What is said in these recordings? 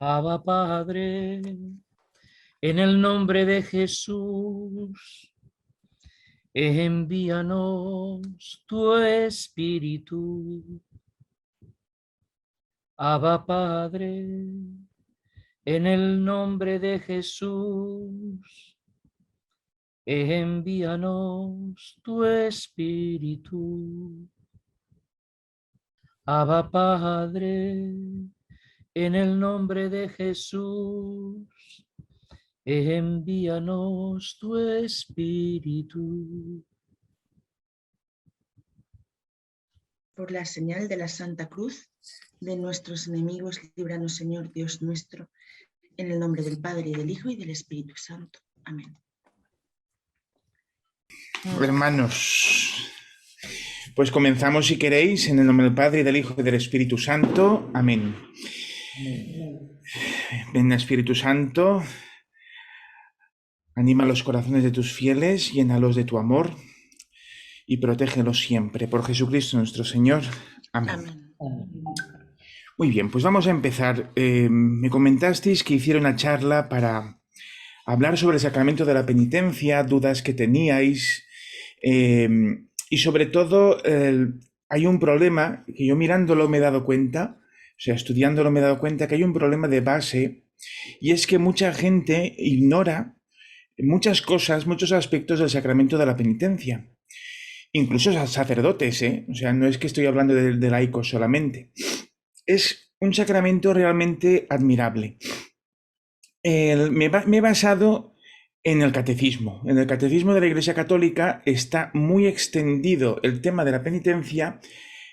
Abba Padre, en el nombre de Jesús, envíanos tu Espíritu. Abba Padre, en el nombre de Jesús, envíanos tu Espíritu. Abba Padre, en el nombre de Jesús, envíanos tu Espíritu. Por la señal de la Santa Cruz de nuestros enemigos, líbranos, Señor Dios nuestro, en el nombre del Padre, y del Hijo, y del Espíritu Santo. Amén. Hermanos, pues comenzamos, si queréis, en el nombre del Padre, y del Hijo, y del Espíritu Santo. Amén. Ven, Espíritu Santo, anima los corazones de tus fieles, llénalos de tu amor y protégelos siempre. Por Jesucristo nuestro Señor. Amén. Amén. Muy bien, pues vamos a empezar. Me comentasteis que hicieron una charla para hablar sobre el sacramento de la penitencia, dudas que teníais, y sobre todo hay un problema que yo mirándolo me he dado cuenta, o sea, estudiándolo me he dado cuenta que hay un problema de base, y es que mucha gente ignora muchas cosas, muchos aspectos del sacramento de la penitencia. Incluso sacerdotes, o sea, no es que estoy hablando de laicos solamente. Es un sacramento realmente admirable. Me he basado en el catecismo. En el catecismo de la Iglesia Católica está muy extendido el tema de la penitencia,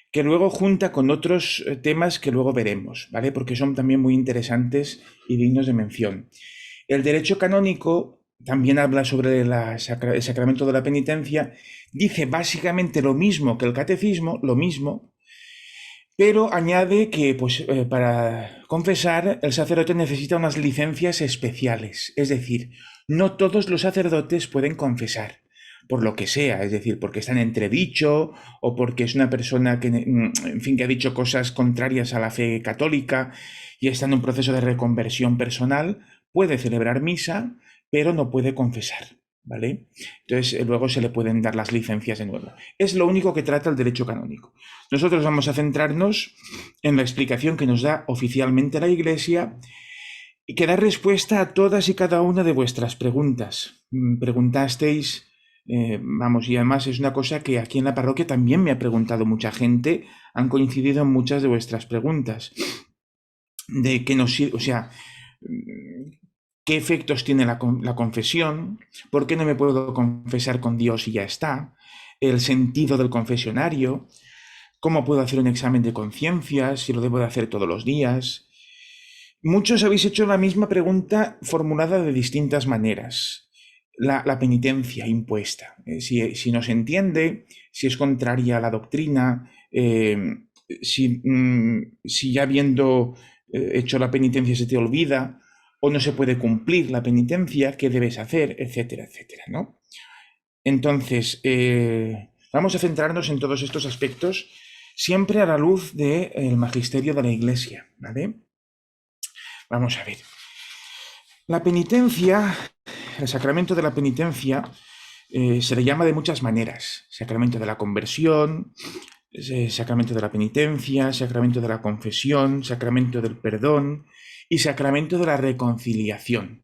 que luego junta con otros temas que luego veremos, ¿vale? Porque son también muy interesantes y dignos de mención. El derecho canónico también habla sobre el sacramento de la penitencia, dice básicamente lo mismo que el catecismo, lo mismo, pero añade que para confesar el sacerdote necesita unas licencias especiales, es decir, no todos los sacerdotes pueden confesar, por lo que sea, es decir, porque está en entredicho o porque es una persona que, en fin, que ha dicho cosas contrarias a la fe católica y está en un proceso de reconversión personal, puede celebrar misa, pero no puede confesar, ¿vale? Entonces luego se le pueden dar las licencias de nuevo. Es lo único que trata el derecho canónico. Nosotros vamos a centrarnos en la explicación que nos da oficialmente la Iglesia y que da respuesta a todas y cada una de vuestras preguntas. Preguntasteis, y además es una cosa que aquí en la parroquia también me ha preguntado mucha gente, han coincidido en muchas de vuestras preguntas, de que nos, o sea, ¿qué efectos tiene la confesión? ¿Por qué no me puedo confesar con Dios y ya está? El sentido del confesionario. ¿Cómo puedo hacer un examen de conciencia? Si lo debo de hacer todos los días. Muchos habéis hecho la misma pregunta formulada de distintas maneras. La penitencia impuesta. Si no se entiende, si es contraria a la doctrina, si ya habiendo hecho la penitencia se te olvida, o no se puede cumplir la penitencia, ¿qué debes hacer? Etcétera, etcétera, ¿no? Entonces, vamos a centrarnos en todos estos aspectos, siempre a la luz del magisterio de la Iglesia, ¿vale? Vamos a ver. La penitencia, el sacramento de la penitencia, se le llama de muchas maneras. Sacramento de la conversión, sacramento de la penitencia, sacramento de la confesión, sacramento del perdón y sacramento de la reconciliación.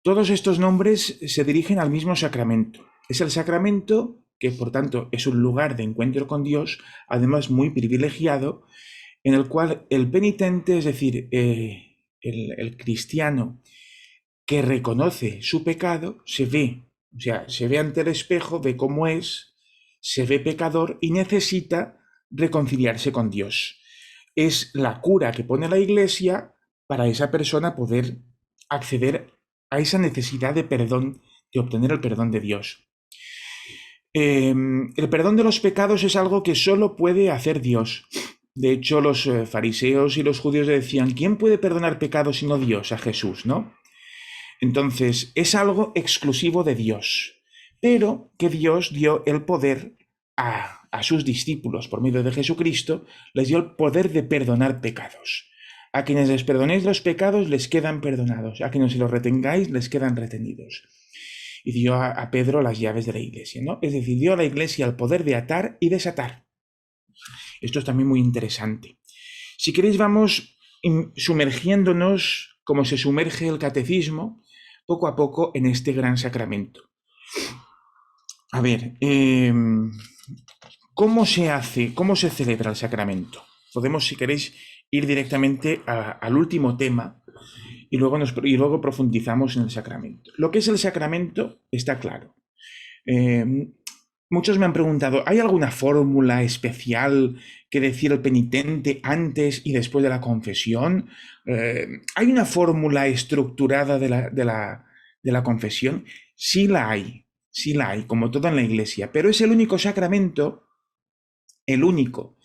Todos estos nombres se dirigen al mismo sacramento. Es el sacramento que, por tanto, es un lugar de encuentro con Dios, además muy privilegiado, en el cual el penitente, es decir, el cristiano que reconoce su pecado, se ve ante el espejo, ve cómo es, se ve pecador y necesita reconciliarse con Dios. Es la cura que pone la Iglesia para esa persona poder acceder a esa necesidad de perdón, de obtener el perdón de Dios. El perdón de los pecados es algo que solo puede hacer Dios. De hecho, los fariseos y los judíos decían, ¿quién puede perdonar pecados sino Dios? A Jesús, ¿no? Entonces, es algo exclusivo de Dios, pero que Dios dio el poder a sus discípulos por medio de Jesucristo, les dio el poder de perdonar pecados. A quienes les perdonéis los pecados les quedan perdonados, a quienes se los retengáis les quedan retenidos. Y dio a Pedro las llaves de la iglesia, ¿no? Es decir, dio a la iglesia el poder de atar y desatar. Esto es también muy interesante. Si queréis, vamos sumergiéndonos, como se sumerge el catecismo, poco a poco en este gran sacramento. A ver, ¿cómo se hace, cómo se celebra el sacramento? Podemos, si queréis, ir directamente al último tema y luego profundizamos en el sacramento. Lo que es el sacramento está claro. Muchos me han preguntado, ¿hay alguna fórmula especial que decir el penitente antes y después de la confesión? ¿Hay una fórmula estructurada de la confesión? Sí la hay, como todo en la Iglesia, pero es el único sacramento, el único,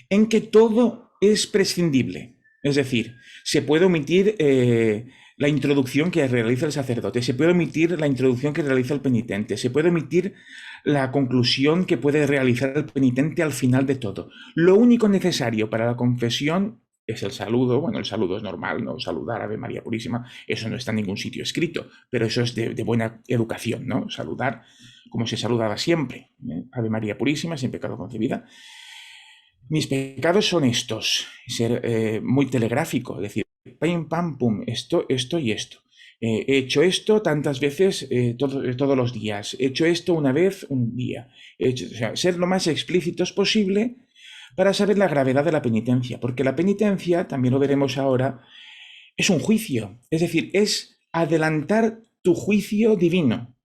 en que todo es prescindible. Es decir, se puede omitir la introducción que realiza el sacerdote, se puede omitir la introducción que realiza el penitente, se puede omitir la conclusión que puede realizar el penitente al final de todo. Lo único necesario para la confesión es el saludo. Bueno, el saludo es normal, ¿no? Saludar, Ave María Purísima, eso no está en ningún sitio escrito, pero eso es de buena educación, ¿no? Saludar como se saludaba siempre, ¿eh? Ave María Purísima, sin pecado concebida. Mis pecados son estos, ser muy telegráfico, es decir, pam, pam, pum, esto y esto. He hecho esto tantas veces todos los días. He hecho esto una vez un día. O sea, ser lo más explícitos posible para saber la gravedad de la penitencia. Porque la penitencia, también lo veremos ahora, es un juicio. Es decir, es adelantar tu juicio divino.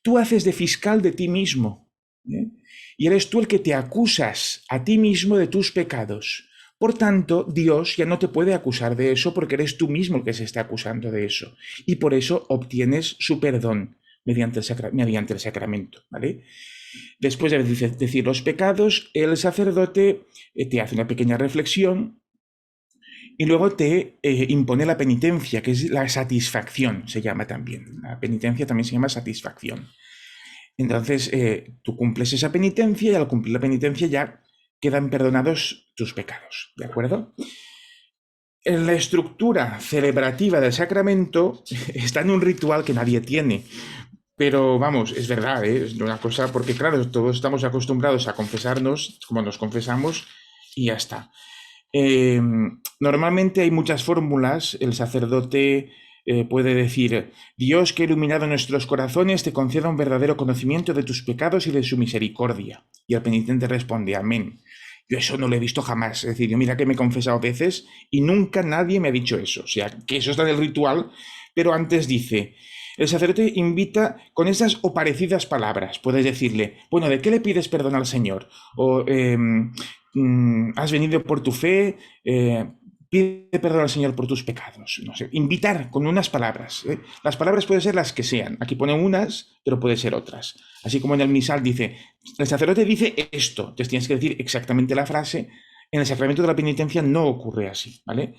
Tú haces de fiscal de ti mismo. Y eres tú el que te acusas a ti mismo de tus pecados. Por tanto, Dios ya no te puede acusar de eso porque eres tú mismo el que se está acusando de eso. Y por eso obtienes su perdón mediante el sacramento, ¿vale? Después de decir los pecados, el sacerdote te hace una pequeña reflexión y luego te impone la penitencia, que es la satisfacción, se llama también. La penitencia también se llama satisfacción. Entonces, tú cumples esa penitencia y al cumplir la penitencia ya quedan perdonados tus pecados, ¿de acuerdo? En la estructura celebrativa del sacramento está en un ritual que nadie tiene, pero vamos, es verdad, es una cosa, porque claro, todos estamos acostumbrados a confesarnos como nos confesamos y ya está. Normalmente hay muchas fórmulas, el sacerdote puede decir, Dios que ha iluminado nuestros corazones te conceda un verdadero conocimiento de tus pecados y de su misericordia. Y el penitente responde, amén. Yo eso no lo he visto jamás. Es decir, yo mira que me he confesado veces y nunca nadie me ha dicho eso. O sea, que eso está en el ritual, pero antes dice, el sacerdote invita con esas o parecidas palabras. Puedes decirle, bueno, ¿de qué le pides perdón al Señor? O has venido por tu fe, pide perdón al Señor por tus pecados. No sé, invitar con unas palabras. Las palabras pueden ser las que sean. Aquí ponen unas, pero pueden ser otras. Así como en el misal dice, el sacerdote dice esto, entonces tienes que decir exactamente la frase. En el sacramento de la penitencia no ocurre así, ¿vale?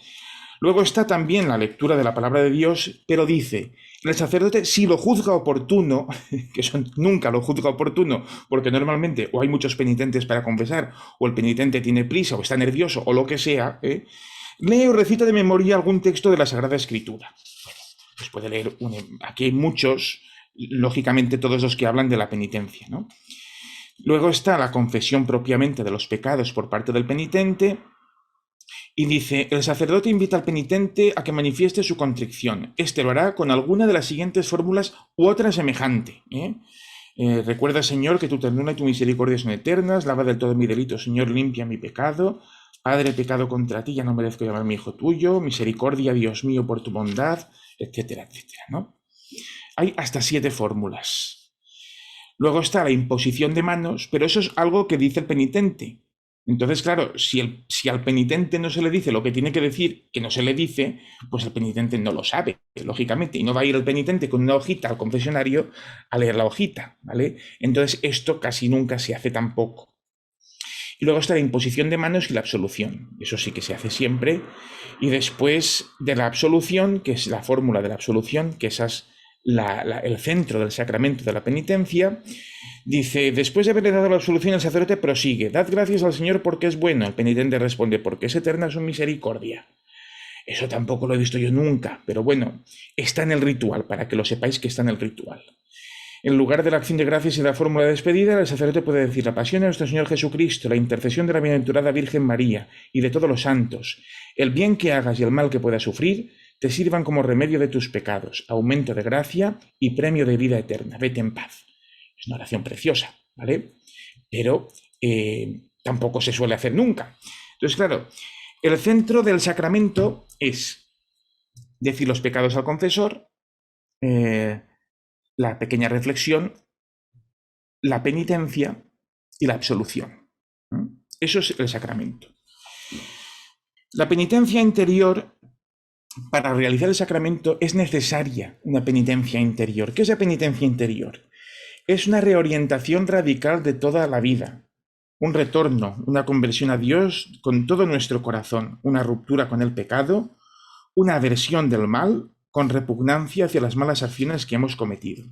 Luego está también la lectura de la palabra de Dios, pero dice, el sacerdote si lo juzga oportuno, que eso nunca lo juzga oportuno, porque normalmente o hay muchos penitentes para confesar, o el penitente tiene prisa, o está nervioso, o lo que sea, lee o recita de memoria algún texto de la Sagrada Escritura. Bueno, pues puede leer, aquí hay muchos, lógicamente todos los que hablan de la penitencia, ¿no? Luego está la confesión propiamente de los pecados por parte del penitente, y dice, el sacerdote invita al penitente a que manifieste su contrición. Este lo hará con alguna de las siguientes fórmulas u otra semejante. Recuerda, Señor, que tu ternura y tu misericordia son eternas. Lava del todo mi delito, Señor, limpia mi pecado. Padre, pecado contra ti, ya no merezco llamarme hijo tuyo. Misericordia, Dios mío, por tu bondad, etcétera, etcétera, ¿no? Hay hasta 7 fórmulas. Luego está la imposición de manos, pero eso es algo que dice el penitente. Entonces, claro, si al penitente no se le dice lo que tiene que decir, que no se le dice, pues el penitente no lo sabe, lógicamente, y no va a ir el penitente con una hojita al confesionario a leer la hojita, ¿vale? Entonces, esto casi nunca se hace tampoco. Y luego está la imposición de manos y la absolución. Eso sí que se hace siempre. Y después de la absolución, que es la fórmula de la absolución, que esa es el centro del sacramento de la penitencia, dice, después de haberle dado la absolución, el sacerdote prosigue, dad gracias al Señor porque es bueno. El penitente responde, porque es eterna su misericordia. Eso tampoco lo he visto yo nunca, pero bueno, está en el ritual, para que lo sepáis que está en el ritual. En lugar de la acción de gracias y la fórmula de despedida, el sacerdote puede decir la pasión de nuestro Señor Jesucristo, la intercesión de la bienaventurada Virgen María y de todos los santos, el bien que hagas y el mal que puedas sufrir, te sirvan como remedio de tus pecados, aumento de gracia y premio de vida eterna. Vete en paz. Es una oración preciosa, ¿vale? Pero tampoco se suele hacer nunca. Entonces, claro, el centro del sacramento es decir los pecados al confesor, la pequeña reflexión, la penitencia y la absolución. Eso es el sacramento. La penitencia interior, para realizar el sacramento es necesaria una penitencia interior. ¿Qué es la penitencia interior? Es una reorientación radical de toda la vida, un retorno, una conversión a Dios con todo nuestro corazón, una ruptura con el pecado, una aversión del mal con repugnancia hacia las malas acciones que hemos cometido.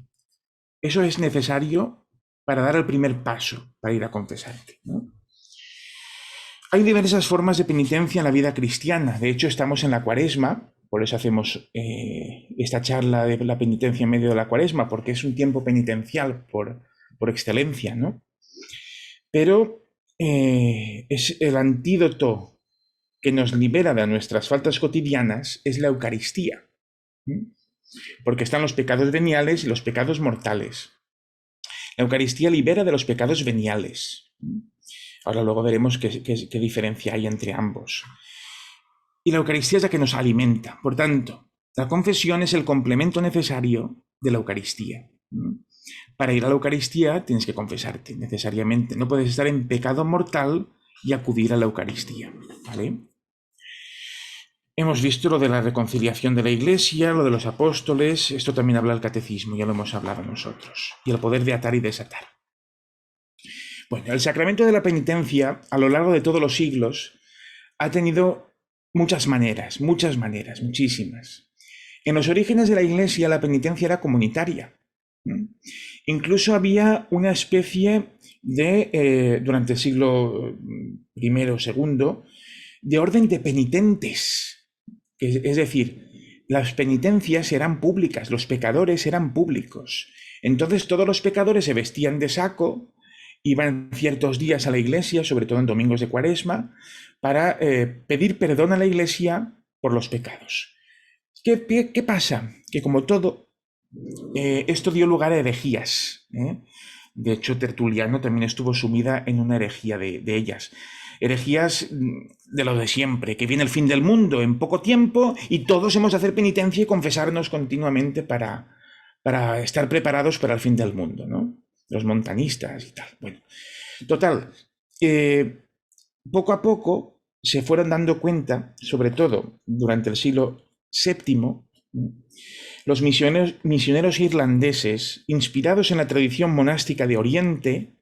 Eso es necesario para dar el primer paso, para ir a confesarte, ¿no? Hay diversas formas de penitencia en la vida cristiana. De hecho, estamos en la Cuaresma, por eso hacemos esta charla de la penitencia en medio de la Cuaresma, porque es un tiempo penitencial por excelencia, ¿no? Pero es el antídoto que nos libera de nuestras faltas cotidianas, es la Eucaristía. Porque están los pecados veniales y los pecados mortales. La Eucaristía libera de los pecados veniales. Ahora luego veremos qué diferencia hay entre ambos. Y la Eucaristía es la que nos alimenta. Por tanto, la confesión es el complemento necesario de la Eucaristía. Para ir a la Eucaristía tienes que confesarte necesariamente. No puedes estar en pecado mortal y acudir a la Eucaristía, ¿vale? Hemos visto lo de la reconciliación de la Iglesia, lo de los apóstoles, esto también habla el catecismo, ya lo hemos hablado nosotros, y el poder de atar y desatar. Bueno, el sacramento de la penitencia, a lo largo de todos los siglos, ha tenido muchas maneras, muchísimas. En los orígenes de la Iglesia la penitencia era comunitaria. Incluso había una especie de, durante el siglo I o II, de orden de penitentes. Es decir, las penitencias eran públicas, los pecadores eran públicos. Entonces todos los pecadores se vestían de saco, iban ciertos días a la iglesia, sobre todo en domingos de Cuaresma, para pedir perdón a la iglesia por los pecados. ¿Qué pasa? Que como todo, esto dio lugar a herejías. De hecho, Tertuliano también estuvo sumida en una herejía de ellas. Herejías de lo de siempre, que viene el fin del mundo en poco tiempo y todos hemos de hacer penitencia y confesarnos continuamente para estar preparados para el fin del mundo, ¿no? Los montanistas y tal. Bueno, total, poco a poco se fueron dando cuenta, sobre todo durante el siglo VII, los misioneros irlandeses, inspirados en la tradición monástica de Oriente,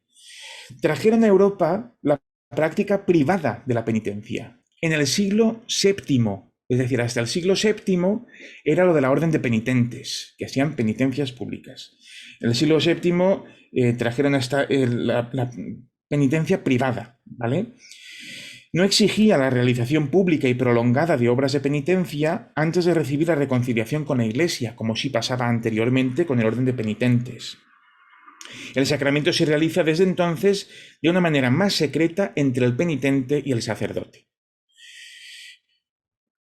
trajeron a Europa la práctica privada de la penitencia. En el siglo VII, es decir, hasta el siglo VII, era lo de la orden de penitentes, que hacían penitencias públicas. En el siglo VII trajeron hasta la penitencia privada, ¿vale? No exigía la realización pública y prolongada de obras de penitencia antes de recibir la reconciliación con la Iglesia, como sí pasaba anteriormente con el orden de penitentes. El sacramento se realiza desde entonces de una manera más secreta entre el penitente y el sacerdote.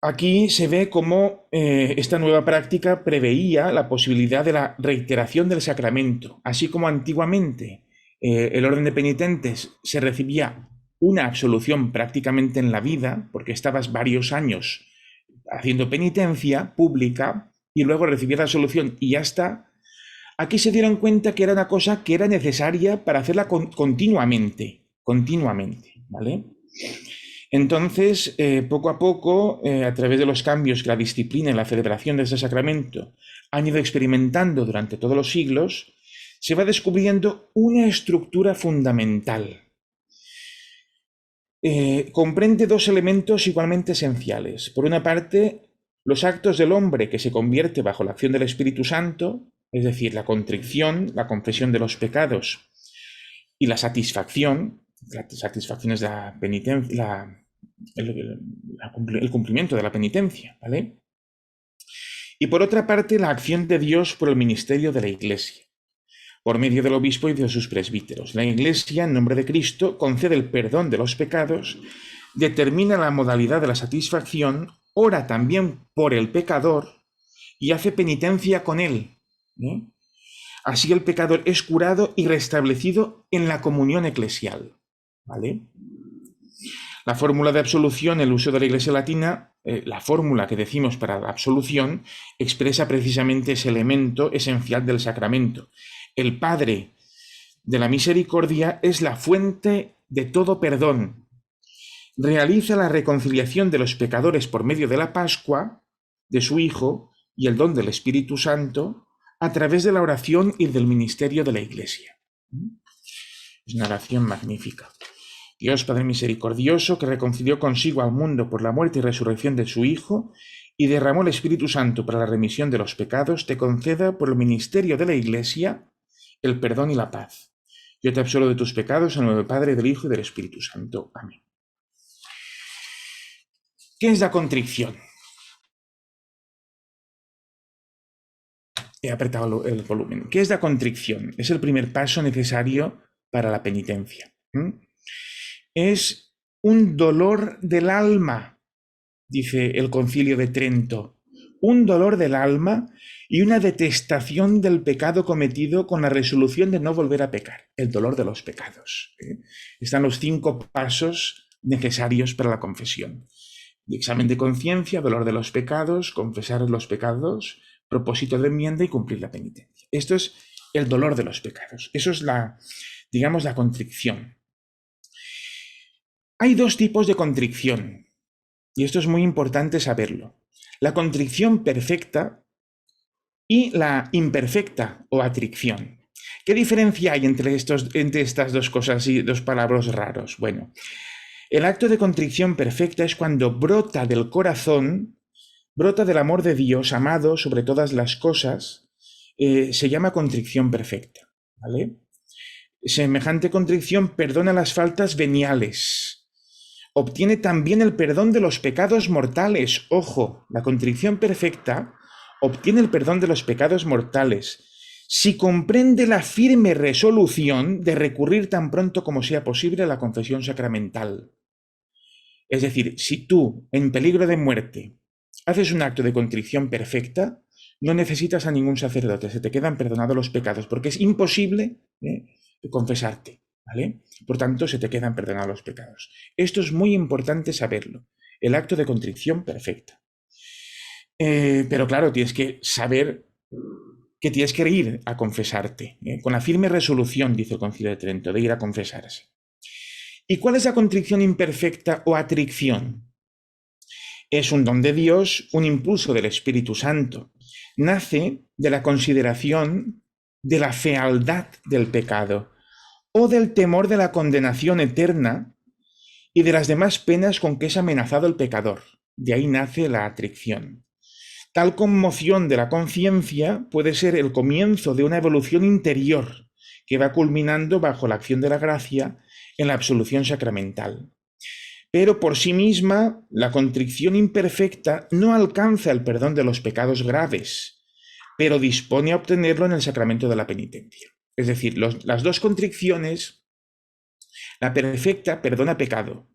Aquí se ve cómo esta nueva práctica preveía la posibilidad de la reiteración del sacramento, así como antiguamente el orden de penitentes se recibía una absolución prácticamente en la vida, porque estabas varios años haciendo penitencia pública y luego recibías la absolución y ya está. Aquí se dieron cuenta que era una cosa que era necesaria para hacerla continuamente, ¿vale? Entonces, poco a poco, a través de los cambios que la disciplina y la celebración de este sacramento han ido experimentando durante todos los siglos, se va descubriendo una estructura fundamental. Comprende dos elementos igualmente esenciales. Por una parte, los actos del hombre que se convierte bajo la acción del Espíritu Santo, Es decir, la contrición, la confesión de los pecados y la satisfacción es la penitencia, el cumplimiento de la penitencia, ¿vale? Y por otra parte, la acción de Dios por el ministerio de la Iglesia, por medio del obispo y de sus presbíteros. La Iglesia, en nombre de Cristo, concede el perdón de los pecados, determina la modalidad de la satisfacción, ora también por el pecador y hace penitencia con él, ¿eh? Así el pecador es curado y restablecido en la comunión eclesial, ¿vale? La fórmula de absolución, el uso de la Iglesia latina, la fórmula que decimos para la absolución, expresa precisamente ese elemento esencial del sacramento. El Padre de la misericordia es la fuente de todo perdón. Realiza la reconciliación de los pecadores por medio de la Pascua, de su Hijo y el don del Espíritu Santo, a través de la oración y del ministerio de la Iglesia. Es una oración magnífica. Dios Padre misericordioso, que reconcilió consigo al mundo por la muerte y resurrección de su Hijo y derramó el Espíritu Santo para la remisión de los pecados, te conceda por el ministerio de la Iglesia el perdón y la paz. Yo te absolvo de tus pecados en el nombre del Padre, del Hijo y del Espíritu Santo. Amén. ¿Qué es la contrición? He apretado el volumen. ¿Qué es la contrición? Es el primer paso necesario para la penitencia. Es un dolor del alma, dice el Concilio de Trento. Un dolor del alma y una detestación del pecado cometido con la resolución de no volver a pecar. El dolor de los pecados. Están los 5 pasos necesarios para la confesión. Examen de conciencia, dolor de los pecados, confesar los pecados, propósito de enmienda y cumplir la penitencia. Esto es el dolor de los pecados. Eso es la contrición. Hay 2 tipos de contrición, y esto es muy importante saberlo. La contrición perfecta y la imperfecta o atricción. ¿Qué diferencia hay entre estas 2 cosas y 2 palabras raros? Bueno, el acto de contrición perfecta es cuando brota del corazón, brota del amor de Dios, amado sobre todas las cosas, se llama contrición perfecta, ¿vale? Semejante contrición perdona las faltas veniales. Obtiene también el perdón de los pecados mortales. Ojo, la contrición perfecta obtiene el perdón de los pecados mortales si comprende la firme resolución de recurrir tan pronto como sea posible a la confesión sacramental. Es decir, si tú, en peligro de muerte, haces un acto de contrición perfecta, no necesitas a ningún sacerdote, se te quedan perdonados los pecados, porque es imposible confesarte, ¿vale? Por tanto, se te quedan perdonados los pecados. Esto es muy importante saberlo, el acto de contrición perfecta. Pero claro, tienes que saber que tienes que ir a confesarte, con la firme resolución, dice el Concilio de Trento, de ir a confesarse. ¿Y cuál es la contrición imperfecta o atricción? Es un don de Dios, un impulso del Espíritu Santo. Nace de la consideración de la fealdad del pecado o del temor de la condenación eterna y de las demás penas con que es amenazado el pecador. De ahí nace la atricción. Tal conmoción de la conciencia puede ser el comienzo de una evolución interior que va culminando bajo la acción de la gracia en la absolución sacramental. Pero por sí misma, la contrición imperfecta no alcanza el perdón de los pecados graves, pero dispone a obtenerlo en el sacramento de la penitencia. Es decir, las 2 contriciones, la perfecta perdona el pecado,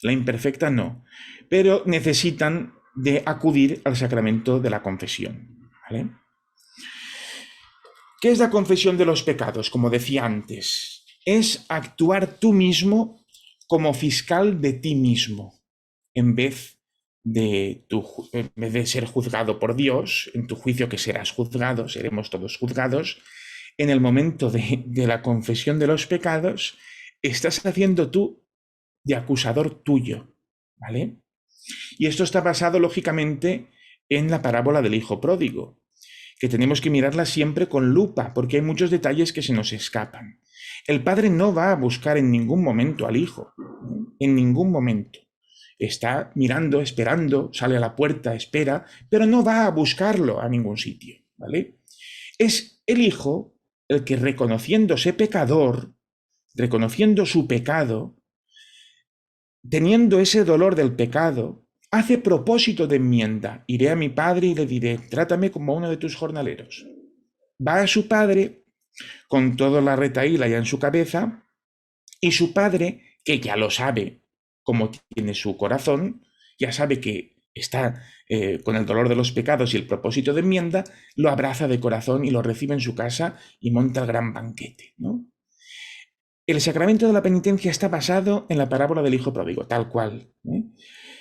la imperfecta no, pero necesitan de acudir al sacramento de la confesión, ¿vale? ¿Qué es la confesión de los pecados? Como decía antes, es actuar tú mismo como fiscal de ti mismo, en vez de ser juzgado por Dios, en tu juicio que serás juzgado, seremos todos juzgados, en el momento de la confesión de los pecados, estás haciendo tú de acusador tuyo, ¿vale? Y esto está basado, lógicamente, en la parábola del hijo pródigo, que tenemos que mirarla siempre con lupa, porque hay muchos detalles que se nos escapan. El padre no va a buscar en ningún momento al hijo, en ningún momento. Está mirando, esperando, sale a la puerta, espera, pero no va a buscarlo a ningún sitio, ¿vale? Es el Hijo el que, reconociéndose pecador, reconociendo su pecado, teniendo ese dolor del pecado, hace propósito de enmienda. Iré a mi padre y le diré, trátame como uno de tus jornaleros. Va a su padre con toda la retahíla ya en su cabeza, y su padre, que ya lo sabe, como tiene su corazón, ya sabe que está con el dolor de los pecados y el propósito de enmienda, lo abraza de corazón y lo recibe en su casa y monta el gran banquete, ¿no? El sacramento de la penitencia está basado en la parábola del hijo pródigo, tal cual, ¿eh?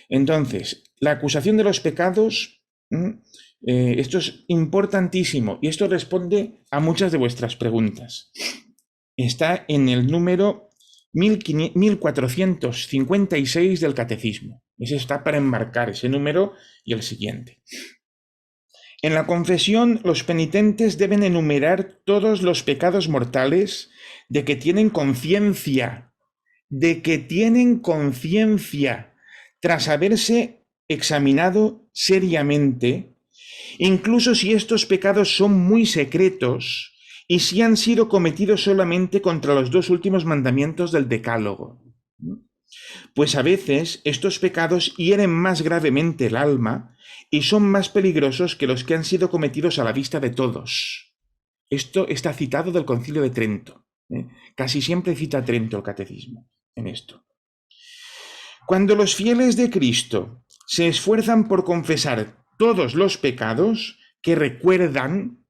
Entonces, la acusación de los pecados, esto es importantísimo y esto responde a muchas de vuestras preguntas. Está en el número 1456 del Catecismo. Ese está para enmarcar ese número y el siguiente. En la confesión, los penitentes deben enumerar todos los pecados mortales de que tienen conciencia, tras haberse examinado seriamente, incluso si estos pecados son muy secretos y si han sido cometidos solamente contra los 2 últimos mandamientos del Decálogo. Pues a veces estos pecados hieren más gravemente el alma y son más peligrosos que los que han sido cometidos a la vista de todos. Esto está citado del Concilio de Trento. Casi siempre cita Trento el Catecismo en esto. Cuando los fieles de Cristo se esfuerzan por confesar todos los pecados que recuerdan,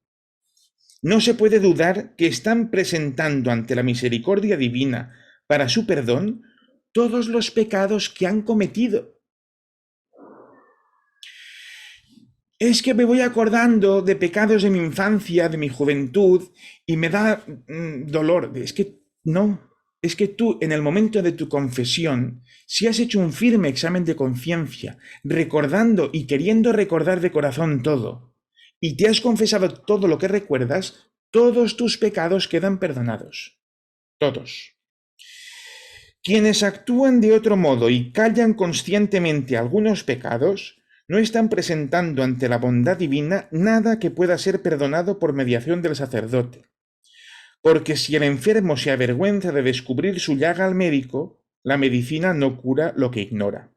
no se puede dudar que están presentando ante la misericordia divina para su perdón todos los pecados que han cometido. Es que me voy acordando de pecados de mi infancia, de mi juventud, y me da dolor. Es que no. Es que tú, en el momento de tu confesión, si has hecho un firme examen de conciencia, recordando y queriendo recordar de corazón todo, y te has confesado todo lo que recuerdas, todos tus pecados quedan perdonados. Todos. Quienes actúan de otro modo y callan conscientemente algunos pecados, no están presentando ante la bondad divina nada que pueda ser perdonado por mediación del sacerdote. Porque si el enfermo se avergüenza de descubrir su llaga al médico, la medicina no cura lo que ignora.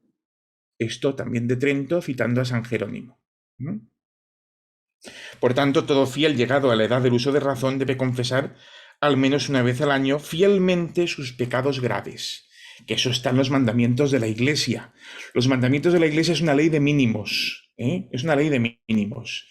Esto también de Trento, citando a San Jerónimo. Por tanto, todo fiel llegado a la edad del uso de razón debe confesar al menos una vez al año fielmente sus pecados graves. Que eso está en los mandamientos de la Iglesia. Los mandamientos de la Iglesia es una ley de mínimos. Es una ley de mínimos.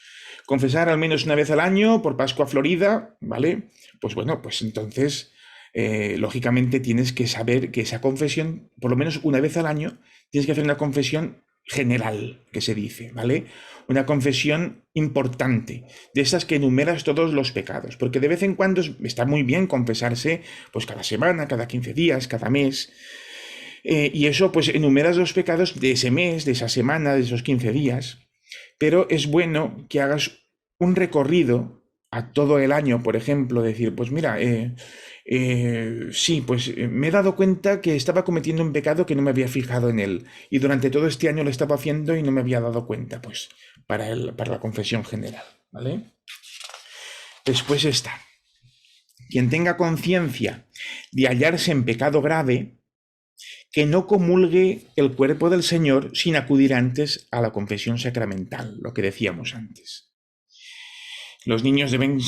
Confesar al menos una vez al año por Pascua Florida, ¿vale? Pues bueno, pues entonces, lógicamente tienes que saber que esa confesión, por lo menos una vez al año, tienes que hacer una confesión general, que se dice, ¿vale? Una confesión importante, de esas que enumeras todos los pecados, porque de vez en cuando está muy bien confesarse, pues cada semana, cada 15 días, cada mes, y eso pues enumeras los pecados de ese mes, de esa semana, de esos 15 días, pero es bueno que hagas un recorrido a todo el año, por ejemplo, decir, pues mira, sí, pues me he dado cuenta que estaba cometiendo un pecado que no me había fijado en él, y durante todo este año lo estaba haciendo y no me había dado cuenta, pues, para la confesión general, ¿vale? Después está, quien tenga conciencia de hallarse en pecado grave, que no comulgue el cuerpo del Señor sin acudir antes a la confesión sacramental, lo que decíamos antes. Los niños deben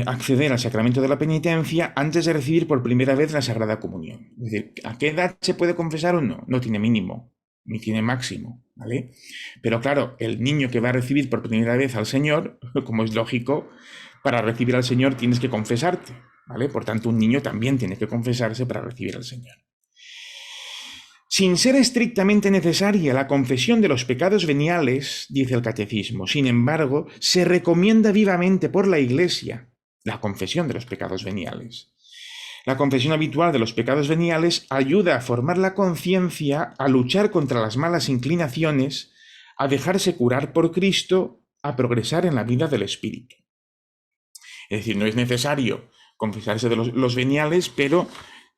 acceder al sacramento de la penitencia antes de recibir por primera vez la Sagrada Comunión. Es decir, ¿a qué edad se puede confesar o no? No tiene mínimo, ni tiene máximo, ¿vale? Pero claro, el niño que va a recibir por primera vez al Señor, como es lógico, para recibir al Señor tienes que confesarte, ¿vale? Por tanto, un niño también tiene que confesarse para recibir al Señor. Sin ser estrictamente necesaria la confesión de los pecados veniales, dice el Catecismo, sin embargo, se recomienda vivamente por la Iglesia la confesión de los pecados veniales. La confesión habitual de los pecados veniales ayuda a formar la conciencia, a luchar contra las malas inclinaciones, a dejarse curar por Cristo, a progresar en la vida del Espíritu. Es decir, no es necesario confesarse de los veniales, pero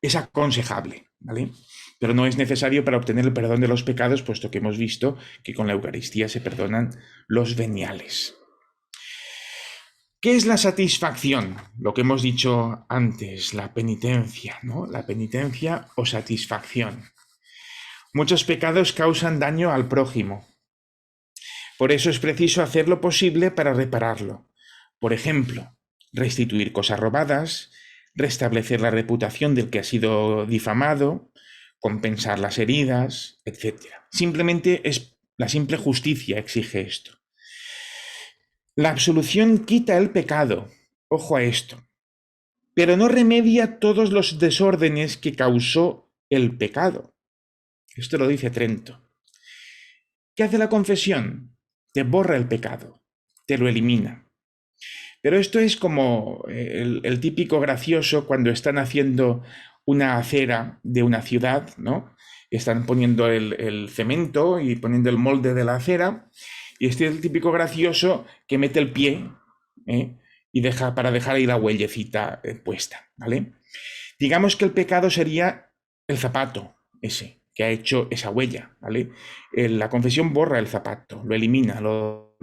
es aconsejable, ¿vale? Pero no es necesario para obtener el perdón de los pecados, puesto que hemos visto que con la Eucaristía se perdonan los veniales. ¿Qué es la satisfacción? Lo que hemos dicho antes, la penitencia, ¿no? La penitencia o satisfacción. Muchos pecados causan daño al prójimo. Por eso es preciso hacer lo posible para repararlo. Por ejemplo, restituir cosas robadas, restablecer la reputación del que ha sido difamado, compensar las heridas, etc. Simplemente la simple justicia exige esto. La absolución quita el pecado, ojo a esto, pero no remedia todos los desórdenes que causó el pecado. Esto lo dice Trento. ¿Qué hace la confesión? Te borra el pecado, te lo elimina. Pero esto es como el típico gracioso cuando están haciendo una acera de una ciudad, ¿no? Están poniendo el cemento y poniendo el molde de la acera, y este es el típico gracioso que mete el pie y para dejar ahí la huellecita puesta, ¿vale? Digamos que el pecado sería el zapato ese, que ha hecho esa huella, ¿vale? La confesión borra el zapato, lo elimina, lo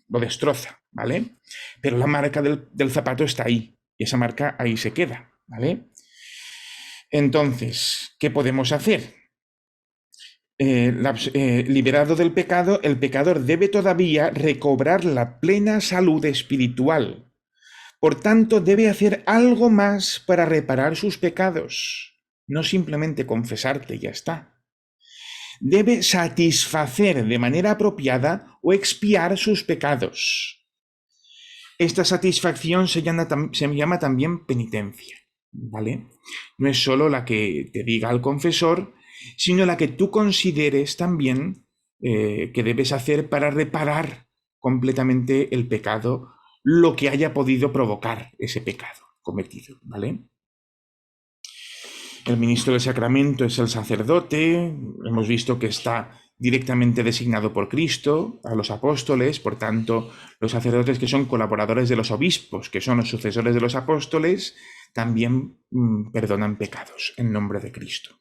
destroza, ¿vale? Pero la marca del zapato está ahí, y esa marca ahí se queda, ¿vale? Entonces, ¿qué podemos hacer? Liberado del pecado, el pecador debe todavía recobrar la plena salud espiritual. Por tanto, debe hacer algo más para reparar sus pecados. No simplemente confesarte y ya está. Debe satisfacer de manera apropiada o expiar sus pecados. Esta satisfacción se llama también penitencia, ¿vale? No es solo la que te diga el confesor, sino la que tú consideres también que debes hacer para reparar completamente el pecado, lo que haya podido provocar ese pecado cometido, ¿vale? El ministro del sacramento es el sacerdote. Hemos visto que está directamente designado por Cristo a los apóstoles, por tanto, los sacerdotes que son colaboradores de los obispos, que son los sucesores de los apóstoles, también perdonan pecados en nombre de Cristo.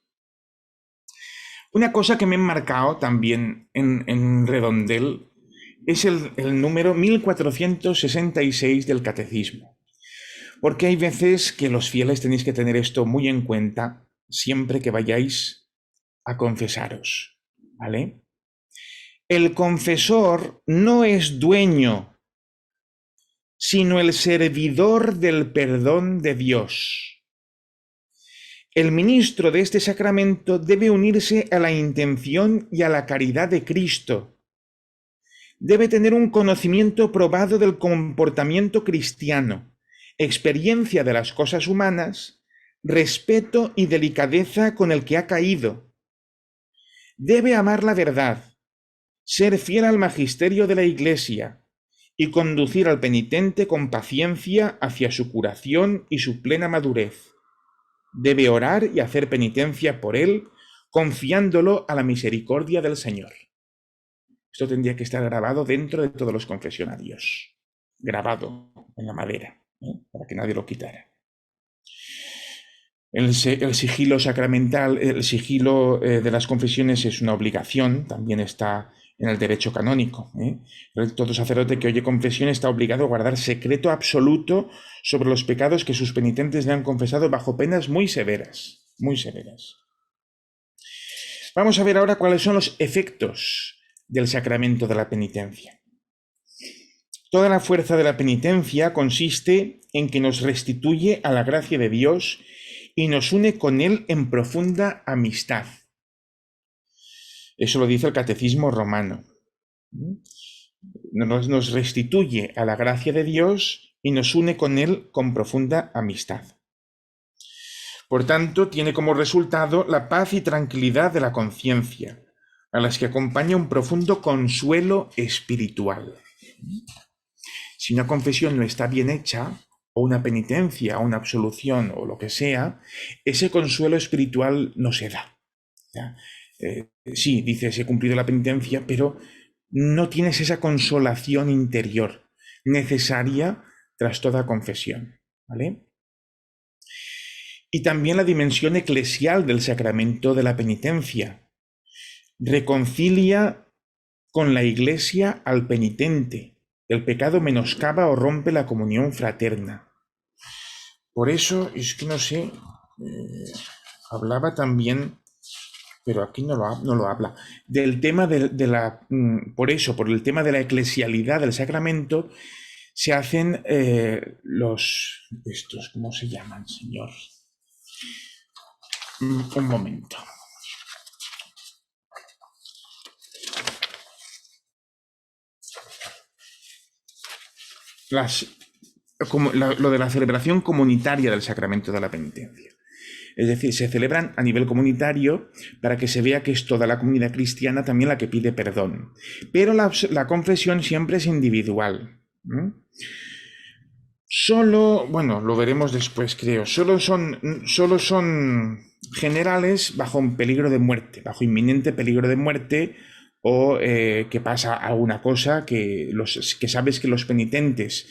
Una cosa que me he marcado también en redondel es el número 1466 del Catecismo. Porque hay veces que los fieles tenéis que tener esto muy en cuenta siempre que vayáis a confesaros, ¿vale? El confesor no es dueño, sino el servidor del perdón de Dios. El ministro de este sacramento debe unirse a la intención y a la caridad de Cristo. Debe tener un conocimiento probado del comportamiento cristiano, experiencia de las cosas humanas, respeto y delicadeza con el que ha caído. Debe amar la verdad, ser fiel al magisterio de la Iglesia y conducir al penitente con paciencia hacia su curación y su plena madurez. Debe orar y hacer penitencia por él, confiándolo a la misericordia del Señor. Esto tendría que estar grabado dentro de todos los confesionarios, grabado en la madera, para que nadie lo quitara. El sigilo sacramental, el sigilo de las confesiones es una obligación, también está en el derecho canónico. Todo sacerdote que oye confesión está obligado a guardar secreto absoluto sobre los pecados que sus penitentes le han confesado bajo penas muy severas, muy severas. Vamos a ver ahora cuáles son los efectos del sacramento de la penitencia. Toda la fuerza de la penitencia consiste en que nos restituye a la gracia de Dios y nos une con Él en profunda amistad. Eso lo dice el Catecismo Romano. Nos restituye a la gracia de Dios y nos une con Él con profunda amistad. Por tanto, tiene como resultado la paz y tranquilidad de la conciencia, a las que acompaña un profundo consuelo espiritual. Si una confesión no está bien hecha, o una penitencia, o una absolución, o lo que sea, ese consuelo espiritual no se da. Sí, dices, he cumplido la penitencia, pero no tienes esa consolación interior necesaria tras toda confesión, ¿vale? Y también la dimensión eclesial del sacramento de la penitencia. Reconcilia con la Iglesia al penitente, El pecado menoscaba o rompe la comunión fraterna. Por eso, es que no sé, hablaba también, pero aquí no lo habla, del tema por eso, por el tema de la eclesialidad del sacramento, se hacen estos, ¿cómo se llaman, señor? Un momento. Lo de la celebración comunitaria del sacramento de la penitencia. Es decir, se celebran a nivel comunitario para que se vea que es toda la comunidad cristiana también la que pide perdón. Pero la confesión siempre es individual. Solo, bueno, lo veremos después, creo, solo son generales bajo un peligro de muerte, bajo inminente peligro de muerte, o que pasa alguna cosa que sabes que los penitentes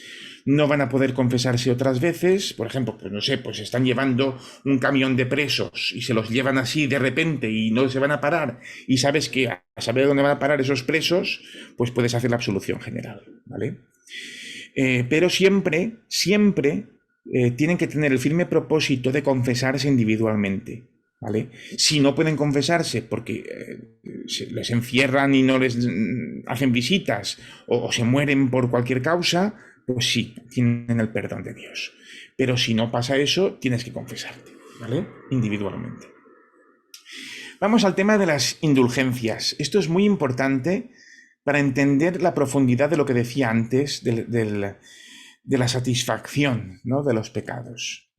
no van a poder confesarse otras veces. Por ejemplo, pues no sé, pues están llevando un camión de presos y se los llevan así de repente y no se van a parar, y sabes que a saber dónde van a parar esos presos, pues puedes hacer la absolución general, ¿vale? Pero siempre tienen que tener el firme propósito de confesarse individualmente, ¿vale? Si no pueden confesarse porque les encierran y no les hacen visitas, o se mueren por cualquier causa, pues sí, tienen el perdón de Dios. Pero si no pasa eso, tienes que confesarte, ¿vale? Individualmente. Vamos al tema de las indulgencias. Esto es muy importante para entender la profundidad de lo que decía antes de la satisfacción, ¿no?, de los pecados.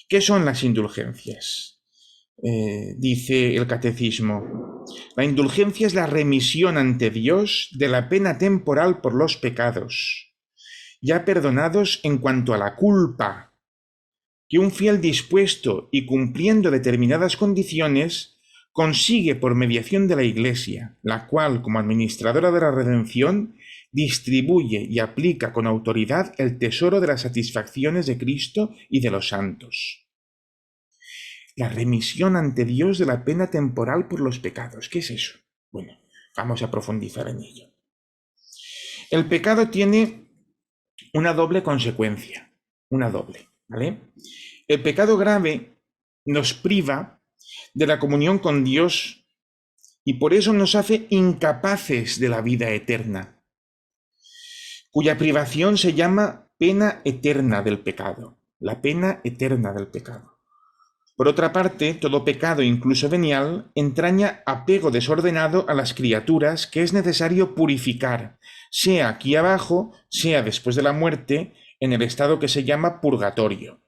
¿Qué son las indulgencias? Dice el catecismo: la indulgencia es la remisión ante Dios de la pena temporal por los pecados, ya perdonados en cuanto a la culpa, que un fiel dispuesto y cumpliendo determinadas condiciones consigue por mediación de la Iglesia, la cual, como administradora de la redención, distribuye y aplica con autoridad el tesoro de las satisfacciones de Cristo y de los santos. La remisión ante Dios de la pena temporal por los pecados. ¿Qué es eso? Bueno, vamos a profundizar en ello. El pecado tiene una doble consecuencia, ¿vale? El pecado grave nos priva de la comunión con Dios y por eso nos hace incapaces de la vida eterna, cuya privación se llama pena eterna del pecado, la pena eterna del pecado. Por otra parte, todo pecado, incluso venial, entraña apego desordenado a las criaturas que es necesario purificar, sea aquí abajo, sea después de la muerte, en el estado que se llama purgatorio.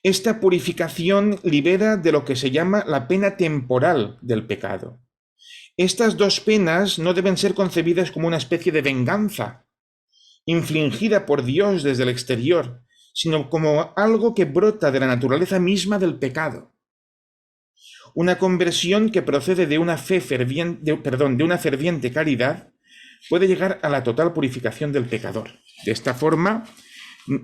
Esta purificación libera de lo que se llama la pena temporal del pecado. Estas dos penas no deben ser concebidas como una especie de venganza infligida por Dios desde el exterior, sino como algo que brota de la naturaleza misma del pecado. Una conversión que procede de una de una ferviente caridad puede llegar a la total purificación del pecador. De esta forma,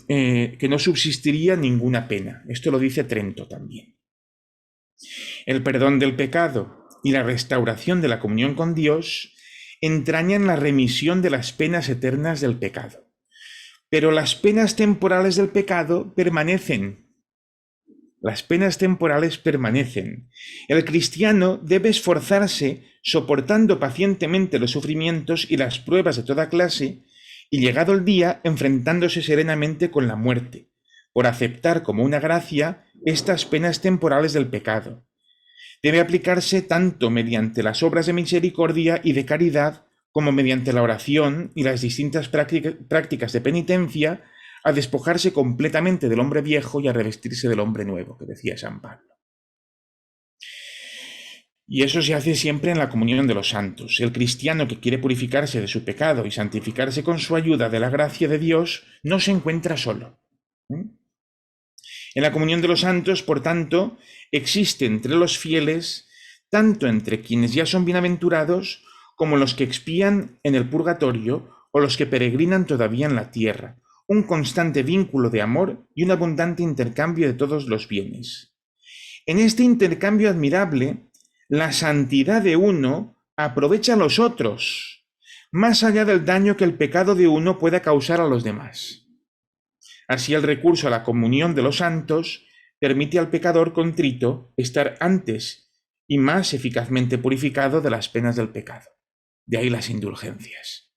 que no subsistiría ninguna pena. Esto lo dice Trento también. El perdón del pecado y la restauración de la comunión con Dios entrañan la remisión de las penas eternas del pecado. Pero las penas temporales del pecado permanecen. Las penas temporales permanecen. El cristiano debe esforzarse soportando pacientemente los sufrimientos y las pruebas de toda clase, y llegado el día, enfrentándose serenamente con la muerte, por aceptar como una gracia estas penas temporales del pecado. Debe aplicarse tanto mediante las obras de misericordia y de caridad, como mediante la oración y las distintas prácticas de penitencia, a despojarse completamente del hombre viejo y a revestirse del hombre nuevo, que decía San Pablo. Y eso se hace siempre en la comunión de los santos. El cristiano que quiere purificarse de su pecado y santificarse con su ayuda de la gracia de Dios no se encuentra solo. En la comunión de los santos, por tanto, existe entre los fieles, tanto entre quienes ya son bienaventurados, como los que expían en el purgatorio o los que peregrinan todavía en la tierra, un constante vínculo de amor y un abundante intercambio de todos los bienes. En este intercambio admirable, la santidad de uno aprovecha a los otros, más allá del daño que el pecado de uno pueda causar a los demás. Así el recurso a la comunión de los santos permite al pecador contrito estar antes y más eficazmente purificado de las penas del pecado. De ahí las indulgencias.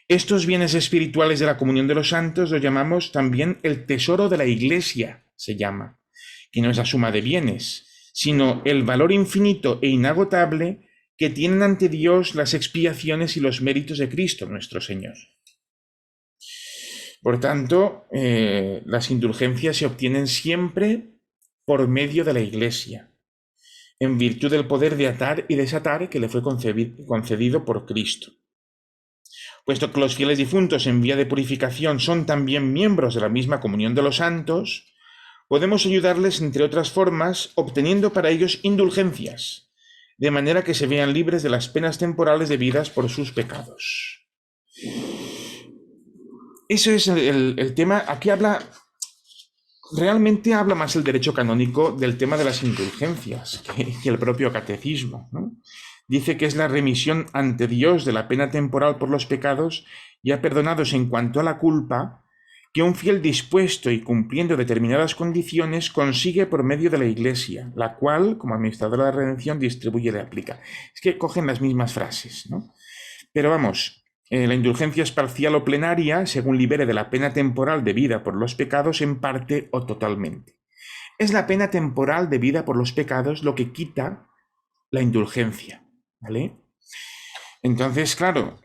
Estos bienes espirituales de la comunión de los santos los llamamos también el tesoro de la Iglesia, se llama, que no es la suma de bienes, sino el valor infinito e inagotable que tienen ante Dios las expiaciones y los méritos de Cristo nuestro Señor. Por tanto, las indulgencias se obtienen siempre por medio de la Iglesia, en virtud del poder de atar y desatar que le fue concedido por Cristo. Puesto que los fieles difuntos en vía de purificación son también miembros de la misma comunión de los santos, podemos ayudarles, entre otras formas, obteniendo para ellos indulgencias, de manera que se vean libres de las penas temporales debidas por sus pecados. Ese es el tema. Aquí realmente habla más el derecho canónico del tema de las indulgencias que el propio catecismo, ¿no? Dice que es la remisión ante Dios de la pena temporal por los pecados ya perdonados en cuanto a la culpa, que un fiel dispuesto y cumpliendo determinadas condiciones consigue por medio de la Iglesia, la cual, como administradora de la redención, distribuye y aplica. Es que cogen las mismas frases, ¿no? Pero vamos, la indulgencia es parcial o plenaria, según libere de la pena temporal debida por los pecados en parte o totalmente. Es la pena temporal debida por los pecados lo que quita la indulgencia, ¿vale? Entonces, claro,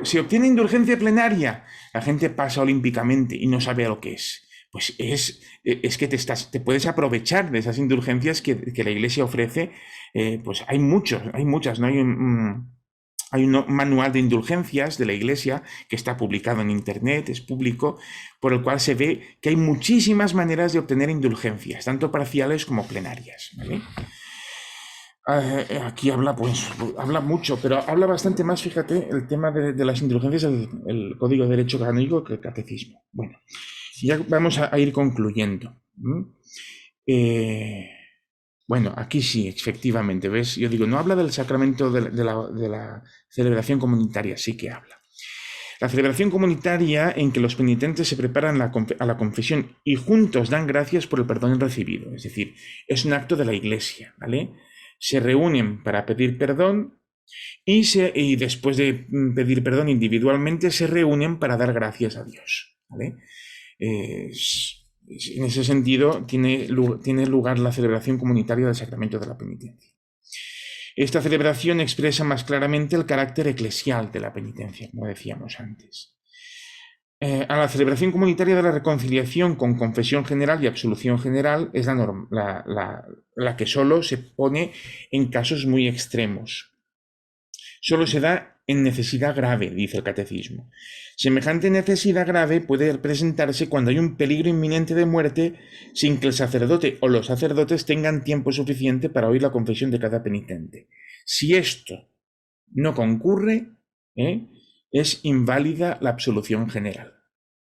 si obtiene indulgencia plenaria, la gente pasa olímpicamente y no sabe a lo que es. Pues es que te puedes aprovechar de esas indulgencias que la Iglesia ofrece. Pues hay muchas, ¿no? Hay un manual de indulgencias de la Iglesia que está publicado en Internet, es público, por el cual se ve que hay muchísimas maneras de obtener indulgencias, tanto parciales como plenarias, ¿vale? Aquí habla mucho, pero habla bastante más, fíjate, el tema de las indulgencias, el Código de Derecho Canónico que el Catecismo. Bueno, ya vamos a ir concluyendo. Bueno, aquí sí, efectivamente, ¿ves? Yo digo, no habla del sacramento de la celebración comunitaria, sí que habla. La celebración comunitaria en que los penitentes se preparan a la confesión y juntos dan gracias por el perdón recibido. Es decir, es un acto de la Iglesia, ¿vale? Se reúnen para pedir perdón y después de pedir perdón individualmente se reúnen para dar gracias a Dios, ¿vale? En ese sentido tiene lugar la celebración comunitaria del sacramento de la penitencia. Esta celebración expresa más claramente el carácter eclesial de la penitencia, como decíamos antes. A la celebración comunitaria de la reconciliación con confesión general y absolución general es la que solo se pone en casos muy extremos. Solo se da en necesidad grave, dice el Catecismo. Semejante necesidad grave puede presentarse cuando hay un peligro inminente de muerte sin que el sacerdote o los sacerdotes tengan tiempo suficiente para oír la confesión de cada penitente. Si esto no concurre, es inválida la absolución general.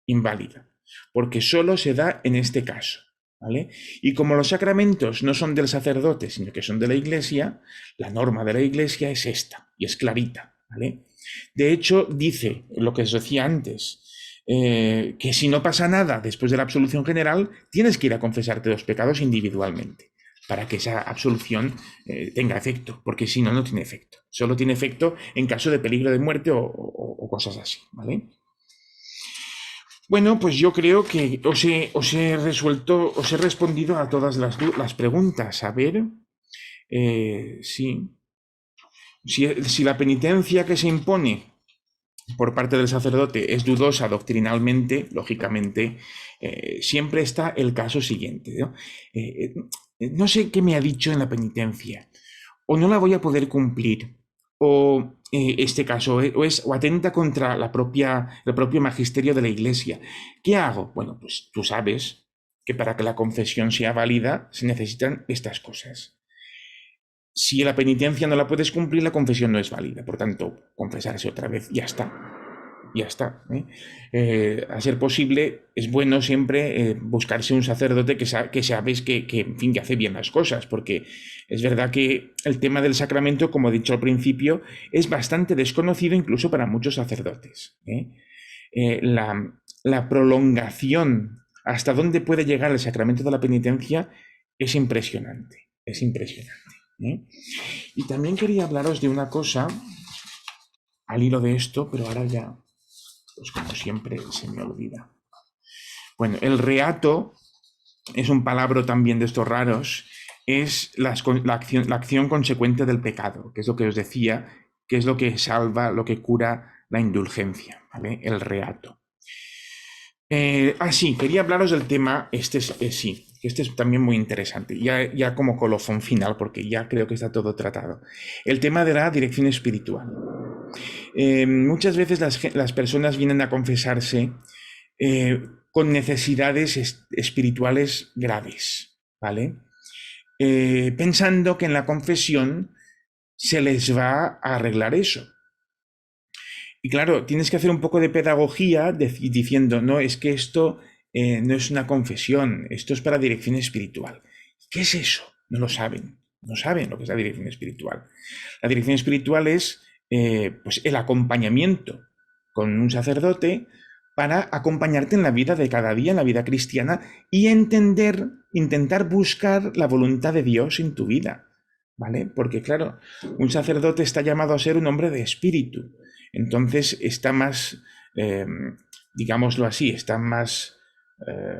Inválida. Porque solo se da en este caso, ¿vale? Y como los sacramentos no son del sacerdote, sino que son de la Iglesia, la norma de la Iglesia es esta, y es clarita, ¿vale? De hecho, dice lo que os decía antes, que si no pasa nada después de la absolución general, tienes que ir a confesarte los pecados individualmente, para que esa absolución tenga efecto, porque si no, no tiene efecto. Solo tiene efecto en caso de peligro de muerte o cosas así, ¿vale? Bueno, pues yo creo que os he respondido a todas las preguntas. A ver, si la penitencia que se impone por parte del sacerdote es dudosa doctrinalmente, lógicamente, siempre está el caso siguiente, ¿no? No sé qué me ha dicho en la penitencia, o no la voy a poder cumplir, o este caso o atenta contra el propio magisterio de la Iglesia. ¿Qué hago? Bueno, pues tú sabes que para que la confesión sea válida se necesitan estas cosas. Si la penitencia no la puedes cumplir, la confesión no es válida. Por tanto, confesarse otra vez, ya está. ya está. A ser posible, es bueno siempre buscarse un sacerdote que sabes en fin, que hace bien las cosas, porque es verdad que el tema del sacramento, como he dicho al principio, es bastante desconocido incluso para muchos sacerdotes. La prolongación, hasta dónde puede llegar el sacramento de la penitencia, es impresionante, es impresionante. Y también quería hablaros de una cosa al hilo de esto, pero ahora ya, pues como siempre, se me olvida. Bueno, el reato es un palabra también de estos raros, es la acción consecuente del pecado, que es lo que os decía, que es lo que salva, lo que cura la indulgencia, ¿vale? El reato. Sí, quería hablaros del tema, sí, este es también muy interesante, ya como colofón final, porque ya creo que está todo tratado. El tema de la dirección espiritual. Muchas veces las personas vienen a confesarse con necesidades espirituales graves, ¿vale? Pensando que en la confesión se les va a arreglar eso. Y claro, tienes que hacer un poco de pedagogía diciendo, no, es que esto no es una confesión, esto es para dirección espiritual. ¿Qué es eso? No lo saben, no saben lo que es la dirección espiritual. La dirección espiritual es pues el acompañamiento con un sacerdote para acompañarte en la vida de cada día, en la vida cristiana, y intentar buscar la voluntad de Dios en tu vida, ¿vale? Porque claro, un sacerdote está llamado a ser un hombre de espíritu, entonces está más, digámoslo así, está más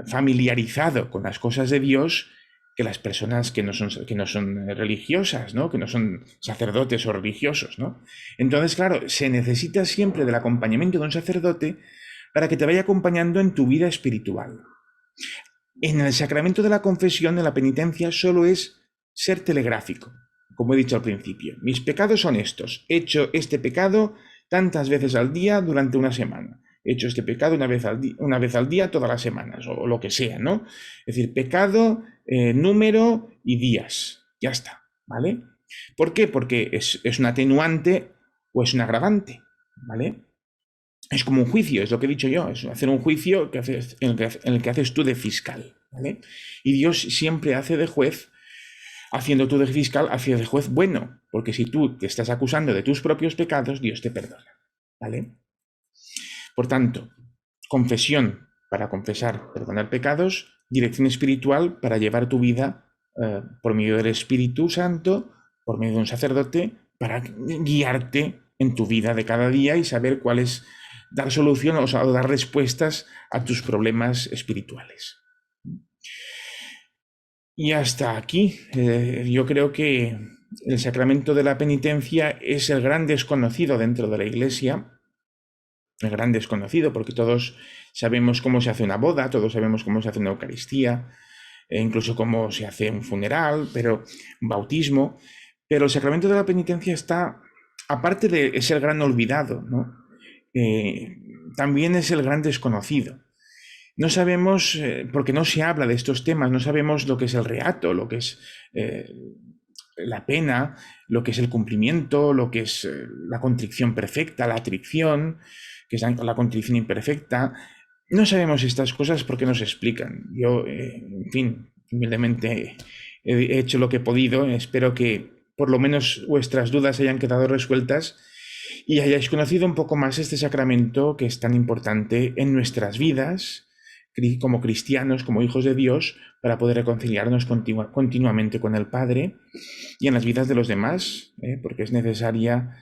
familiarizado con las cosas de Dios que las personas que no son religiosas, ¿no? Que no son sacerdotes o religiosos, ¿no? Entonces, claro, se necesita siempre del acompañamiento de un sacerdote para que te vaya acompañando en tu vida espiritual. En el sacramento de la confesión, de la penitencia, solo es ser telegráfico, como he dicho al principio. Mis pecados son estos. He hecho este pecado tantas veces al día durante una semana. He hecho este pecado una vez al día todas las semanas, o lo que sea, ¿no? Es decir, pecado, número y días. Ya está, ¿vale? ¿Por qué? Porque es un atenuante o es un agravante, ¿vale? Es como un juicio, es lo que he dicho yo, es hacer un juicio en el que haces tú de fiscal, ¿vale? Y Dios siempre hace de juez, haciendo tú de fiscal, hace de juez bueno, porque si tú te estás acusando de tus propios pecados, Dios te perdona, ¿vale? Por tanto, confesión para confesar, perdonar pecados, dirección espiritual para llevar tu vida por medio del Espíritu Santo, por medio de un sacerdote, para guiarte en tu vida de cada día y saber cuál es, dar solución o dar respuestas a tus problemas espirituales. Y hasta aquí, yo creo que el sacramento de la penitencia es el gran desconocido dentro de la Iglesia, el gran desconocido, porque todos sabemos cómo se hace una boda, todos sabemos cómo se hace una Eucaristía, incluso cómo se hace un funeral, pero un bautismo, pero el sacramento de la penitencia está, aparte de ser el gran olvidado, ¿no? También es el gran desconocido. No sabemos, porque no se habla de estos temas, no sabemos lo que es el reato, lo que es la pena, lo que es el cumplimiento, lo que es la contrición perfecta, la atrición, que es la contrición imperfecta. No sabemos estas cosas porque no se explican. Yo, en fin, humildemente he hecho lo que he podido. Espero que por lo menos vuestras dudas hayan quedado resueltas y hayáis conocido un poco más este sacramento que es tan importante en nuestras vidas como cristianos, como hijos de Dios, para poder reconciliarnos continuamente con el Padre y en las vidas de los demás, porque es necesaria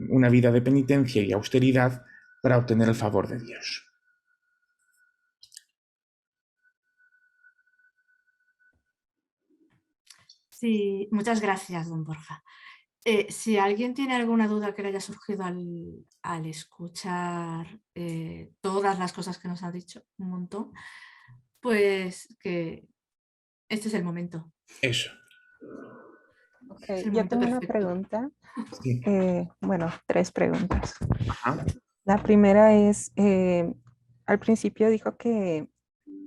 una vida de penitencia y austeridad para obtener el favor de Dios. Sí, muchas gracias, don Borja. Si alguien tiene alguna duda que le haya surgido al escuchar todas las cosas que nos ha dicho, un montón, pues que este es el momento. Eso. Okay, Es el yo momento tengo una perfecto. pregunta. Sí. Bueno, 3 preguntas. Ajá. La primera es, al principio dijo que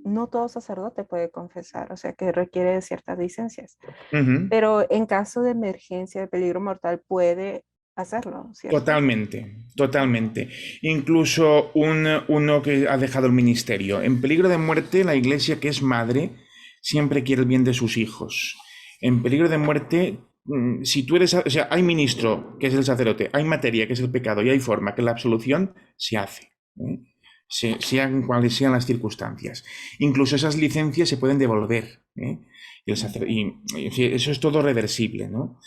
no todo sacerdote puede confesar, o sea que requiere de ciertas licencias. Uh-huh. Pero en caso de emergencia, de peligro mortal, ¿puede hacerlo, ¿cierto? Totalmente, totalmente. Incluso uno que ha dejado el ministerio. En peligro de muerte, la iglesia, que es madre, siempre quiere el bien de sus hijos. En peligro de muerte, si tú eres, o sea, hay ministro, que es el sacerdote, hay materia, que es el pecado, y hay forma, que la absolución se hace, ¿eh? Sean cuales sean las circunstancias. Incluso esas licencias se pueden devolver, ¿eh? Y eso es todo reversible, ¿no?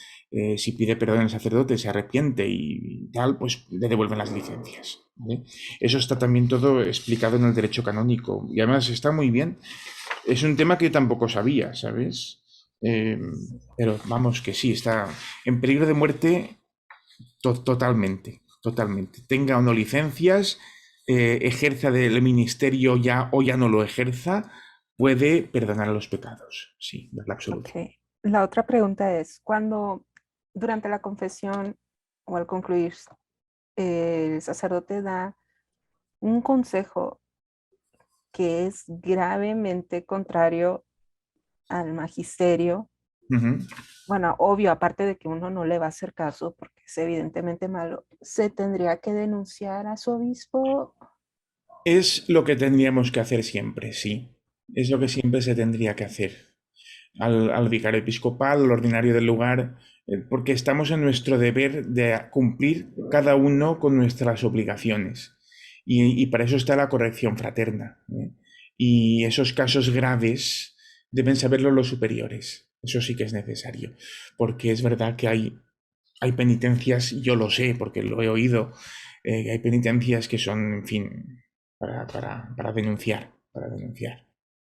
Si pide perdón el sacerdote, se arrepiente y tal, pues le devuelven las licencias, ¿vale? Eso está también todo explicado en el derecho canónico y además está muy bien. Es un tema que yo tampoco sabía, ¿sabes? Pero vamos que sí, está en peligro de muerte totalmente, totalmente. Tenga o no licencias, ejerza del ministerio ya o ya no lo ejerza, puede perdonar los pecados, sí, es la absoluta. Ok. La otra pregunta es, cuando durante la confesión o al concluir el sacerdote da un consejo que es gravemente contrario al magisterio, bueno, obvio, aparte de que uno no le va a hacer caso porque es evidentemente malo, ¿se tendría que denunciar a su obispo? Es lo que tendríamos que hacer siempre, sí. Es lo que siempre se tendría que hacer. Al vicario episcopal, al ordinario del lugar, porque estamos en nuestro deber de cumplir cada uno con nuestras obligaciones. Y para eso está la corrección fraterna, ¿eh? Y esos casos graves deben saberlo los superiores. Eso sí que es necesario, porque es verdad que hay penitencias, yo lo sé, porque lo he oído, hay penitencias que son, en fin, para denunciar,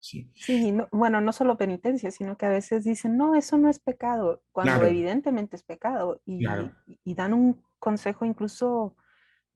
sí. Sí, bueno, no solo penitencia, sino que a veces dicen, no, eso no es pecado, cuando Claro, evidentemente es pecado, claro. y dan un consejo incluso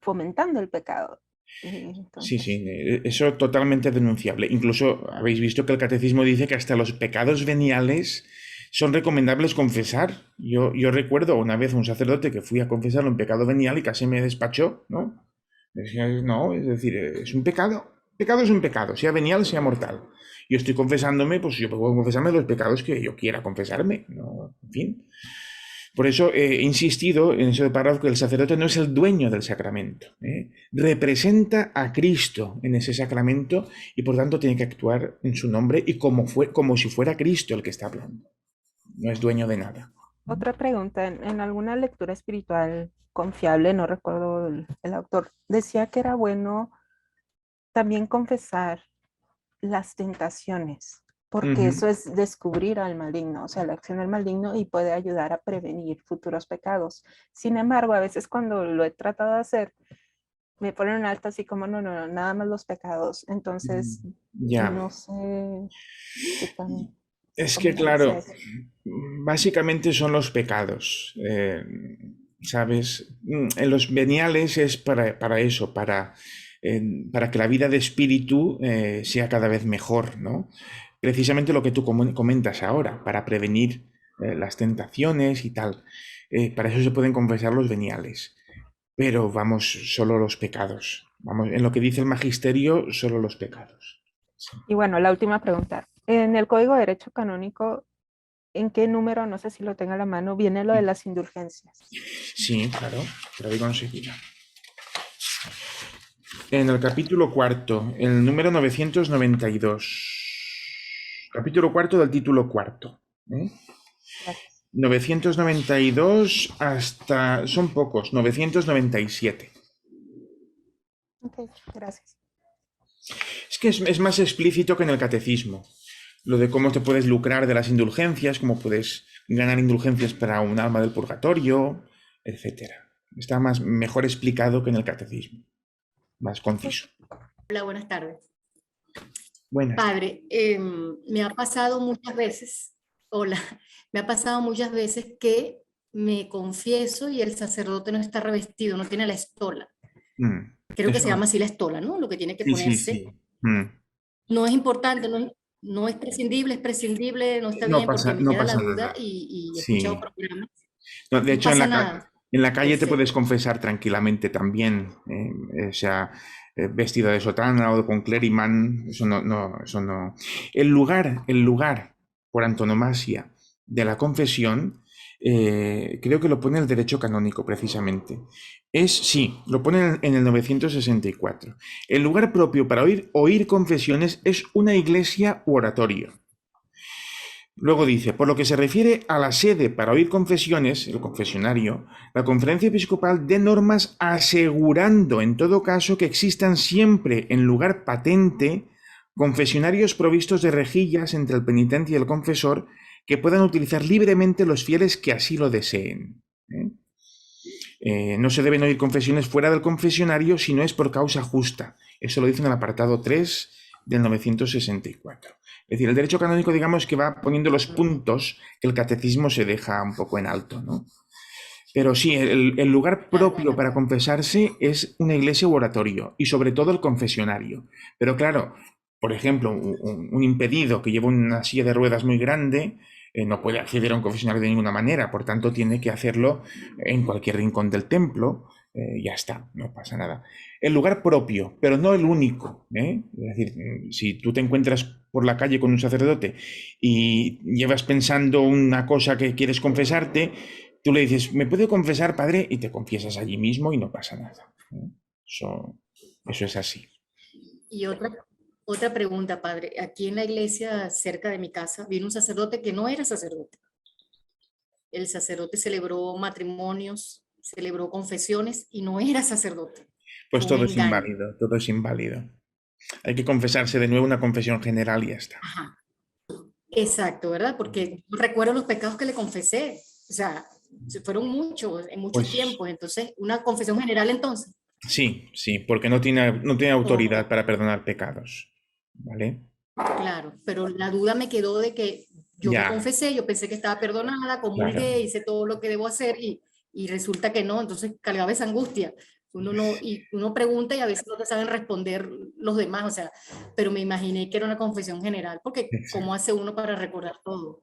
fomentando el pecado. Sí, Entonces, sí, eso totalmente denunciable. Incluso habéis visto que el catecismo dice que hasta los pecados veniales son recomendables confesar. Yo recuerdo una vez un sacerdote que fui a confesarlo en pecado venial y casi me despachó, ¿no? Decía, no, es decir, es un pecado. Pecado es un pecado, sea venial, sea mortal. Yo estoy confesándome, pues yo puedo confesarme los pecados que yo quiera confesarme, ¿no? En fin. Por eso he insistido en ese párrafo que el sacerdote no es el dueño del sacramento, ¿eh? Representa a Cristo en ese sacramento y por tanto tiene que actuar en su nombre y como si fuera Cristo el que está hablando. No es dueño de nada. otra pregunta, en alguna lectura espiritual confiable, no recuerdo el autor, decía que era bueno también confesar las tentaciones, porque eso es descubrir al maligno, o sea, la acción del maligno y puede ayudar a prevenir futuros pecados. Sin embargo, a veces cuando lo he tratado de hacer, me ponen en alto así como, no, no, no, nada más los pecados. Entonces, Ya. no sé qué tan Es que, conveniente sea claro, eso. básicamente son los pecados, ¿sabes? En los veniales es para eso, para que la vida de espíritu sea cada vez mejor, ¿no? Precisamente lo que tú comentas ahora, para prevenir las tentaciones y tal. Para eso se pueden confesar los veniales. Pero vamos, solo los pecados. Vamos, en lo que dice el magisterio, solo los pecados. Sí. Y bueno, la última pregunta. En el Código de Derecho Canónico, ¿en qué número, no sé si lo tenga a la mano, viene lo de las indulgencias? Sí, claro, te lo digo enseguida. En el capítulo cuarto, el número 992. Capítulo cuarto del título cuarto. Gracias. 992 hasta... son pocos, 997. Ok, gracias. Es que es más explícito que en el catecismo. Lo de cómo te puedes lucrar de las indulgencias, cómo puedes ganar indulgencias para un alma del purgatorio, etc. Está mejor explicado que en el catecismo. Más conciso. Hola, buenas tardes. Buenas. Padre, me ha pasado muchas veces, me ha pasado muchas veces que me confieso y el sacerdote no está revestido, no tiene la estola. Creo que se llama así la estola, ¿no? Lo que tiene que ponerse. Sí. No es importante, no es prescindible, no está No bien pasa, porque me no queda la pasa duda nada. y he Sí. escuchado programas. No, de No hecho, pasa nada. en la calle te Perfecto. puedes confesar tranquilamente también, sea vestida de sotana o con clériman, eso no. El lugar por antonomasia de la confesión creo que lo pone el derecho canónico precisamente. Sí, lo pone en el 964. El lugar propio para oír confesiones es una iglesia u oratorio. Luego dice, por lo que se refiere a la sede para oír confesiones, el confesionario, la Conferencia Episcopal dé normas asegurando en todo caso que existan siempre en lugar patente confesionarios provistos de rejillas entre el penitente y el confesor que puedan utilizar libremente los fieles que así lo deseen. No se deben oír confesiones fuera del confesionario si no es por causa justa. Eso lo dice en el apartado 3 del 964. Es decir, el derecho canónico, digamos, que va poniendo los puntos que el catecismo se deja un poco en alto, ¿no? Pero sí, el lugar propio para confesarse es una iglesia u oratorio, y sobre todo el confesionario. Pero claro, por ejemplo, un impedido que lleva una silla de ruedas muy grande no puede acceder a un confesionario de ninguna manera, por tanto tiene que hacerlo en cualquier rincón del templo, ya está, no pasa nada. El lugar propio, pero no el único, ¿eh? Es decir, si tú te encuentras por la calle con un sacerdote y llevas pensando una cosa que quieres confesarte, tú le dices, ¿me puedo confesar, padre? Y te confiesas allí mismo y no pasa nada. Eso es así. Y otra pregunta, padre. Aquí en la iglesia, cerca de mi casa, vino un sacerdote que no era sacerdote. El sacerdote celebró matrimonios, celebró confesiones y no era sacerdote. Pues Fue un todo es engaño. inválido, todo es inválido. Hay que confesarse de nuevo, una confesión general y ya está. Ajá. Exacto, ¿verdad? Porque yo recuerdo los pecados que le confesé. O sea, fueron muchos, en muchos Pues tiempos. Entonces, una confesión general entonces. sí, porque no tiene autoridad para perdonar pecados. ¿Vale? Claro, pero la duda me quedó de que yo me Ya, confesé, yo pensé que estaba perdonada, comulgué, claro. hice todo lo que debo hacer y resulta que no, entonces cargaba esa angustia. Uno no, y uno pregunta y a veces no te saben responder los demás, o sea, pero me imaginé que era una confesión general, porque ¿cómo Exacto. hace uno para recordar todo?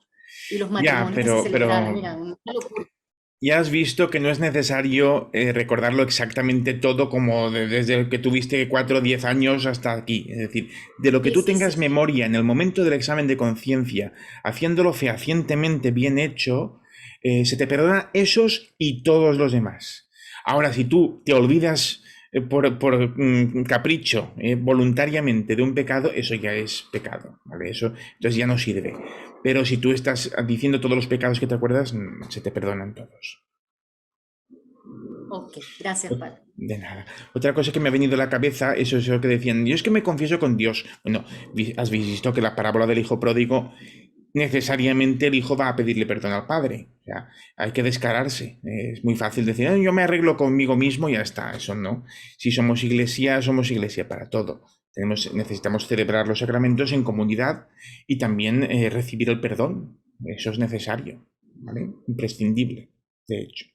Y los Ya, matrimonios que se celebraron, mira, una locura. ya has visto que no es necesario recordarlo exactamente todo como desde que tuviste 4 o 10 años hasta aquí. Es decir, de lo que Sí, tú sí, tengas sí. memoria en el momento del examen de conciencia, haciéndolo fehacientemente bien hecho, se te perdona esos y todos los demás. Ahora, si tú te olvidas por capricho, voluntariamente de un pecado, eso ya es pecado, ¿vale? Eso entonces ya no sirve. Pero si tú estás diciendo todos los pecados que te acuerdas, se te perdonan todos. Ok, gracias, padre. De nada. Otra cosa que me ha venido a la cabeza, eso es lo que decían, yo es que me confieso con Dios. Bueno, has visto que la parábola del hijo pródigo, necesariamente el hijo va a pedirle perdón al padre. O sea, hay que descararse. Es muy fácil decir, yo me arreglo conmigo mismo y ya está. Eso no. Si somos iglesia para todo. Necesitamos celebrar los sacramentos en comunidad y también recibir el perdón. Eso es necesario, ¿vale? Imprescindible, de hecho.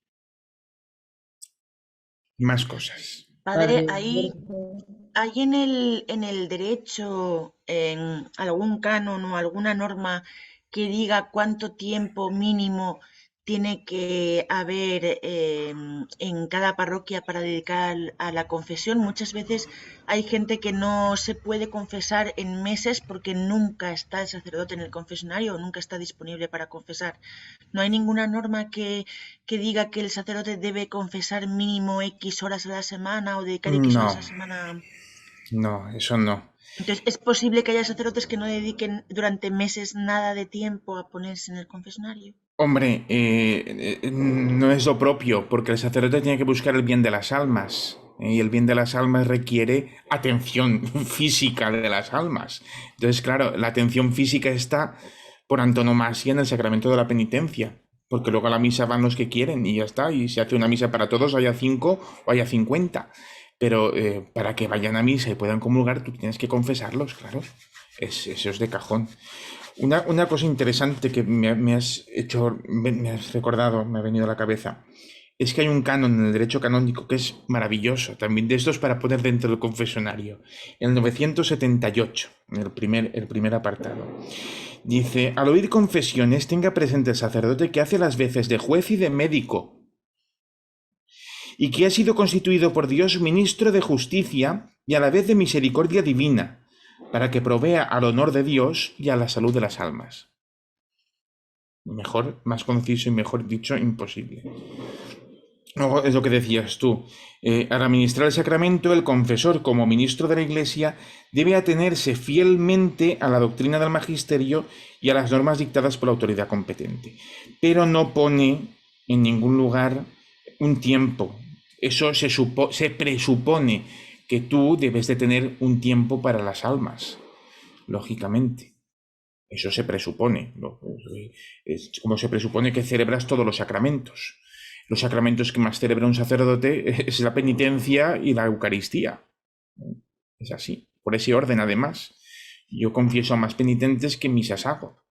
Más cosas. Padre, ¿hay en el derecho en algún canon o alguna norma que diga cuánto tiempo mínimo tiene que haber en cada parroquia para dedicar a la confesión? Muchas veces hay gente que no se puede confesar en meses porque nunca está el sacerdote en el confesionario o nunca está disponible para confesar. ¿No hay ninguna norma que diga que el sacerdote debe confesar mínimo X horas a la semana o dedicar X horas a la semana? No, eso no. Entonces, ¿es posible que haya sacerdotes que no dediquen durante meses nada de tiempo a ponerse en el confesionario? Hombre, no es lo propio, porque el sacerdote tiene que buscar el bien de las almas, y el bien de las almas requiere atención física de las almas. Entonces, claro, la atención física está por antonomasia en el sacramento de la penitencia, porque luego a la misa van los que quieren y ya está, y se hace una misa para todos, haya 5 o haya 50. Pero para que vayan a misa y puedan comulgar, tú tienes que confesarlos, claro. Eso es de cajón. Una cosa interesante que me has recordado, me ha venido a la cabeza, es que hay un canon en el derecho canónico que es maravilloso, también de estos para poner dentro del confesionario. En el 978, el primer apartado, dice, al oír confesiones tenga presente el sacerdote que hace las veces de juez y de médico, y que ha sido constituido por Dios ministro de justicia y a la vez de misericordia divina, para que provea al honor de Dios y a la salud de las almas. Mejor, más conciso y mejor dicho, imposible. Luego es lo que decías tú. Al administrar el sacramento, el confesor, como ministro de la Iglesia, debe atenerse fielmente a la doctrina del magisterio y a las normas dictadas por la autoridad competente. Pero no pone en ningún lugar un tiempo. Eso se presupone que tú debes de tener un tiempo para las almas, lógicamente. Eso se presupone. Es como se presupone que celebras todos los sacramentos. Los sacramentos que más celebra un sacerdote es la penitencia y la Eucaristía. Es así, por ese orden además. Yo confieso a más penitentes que misas hago.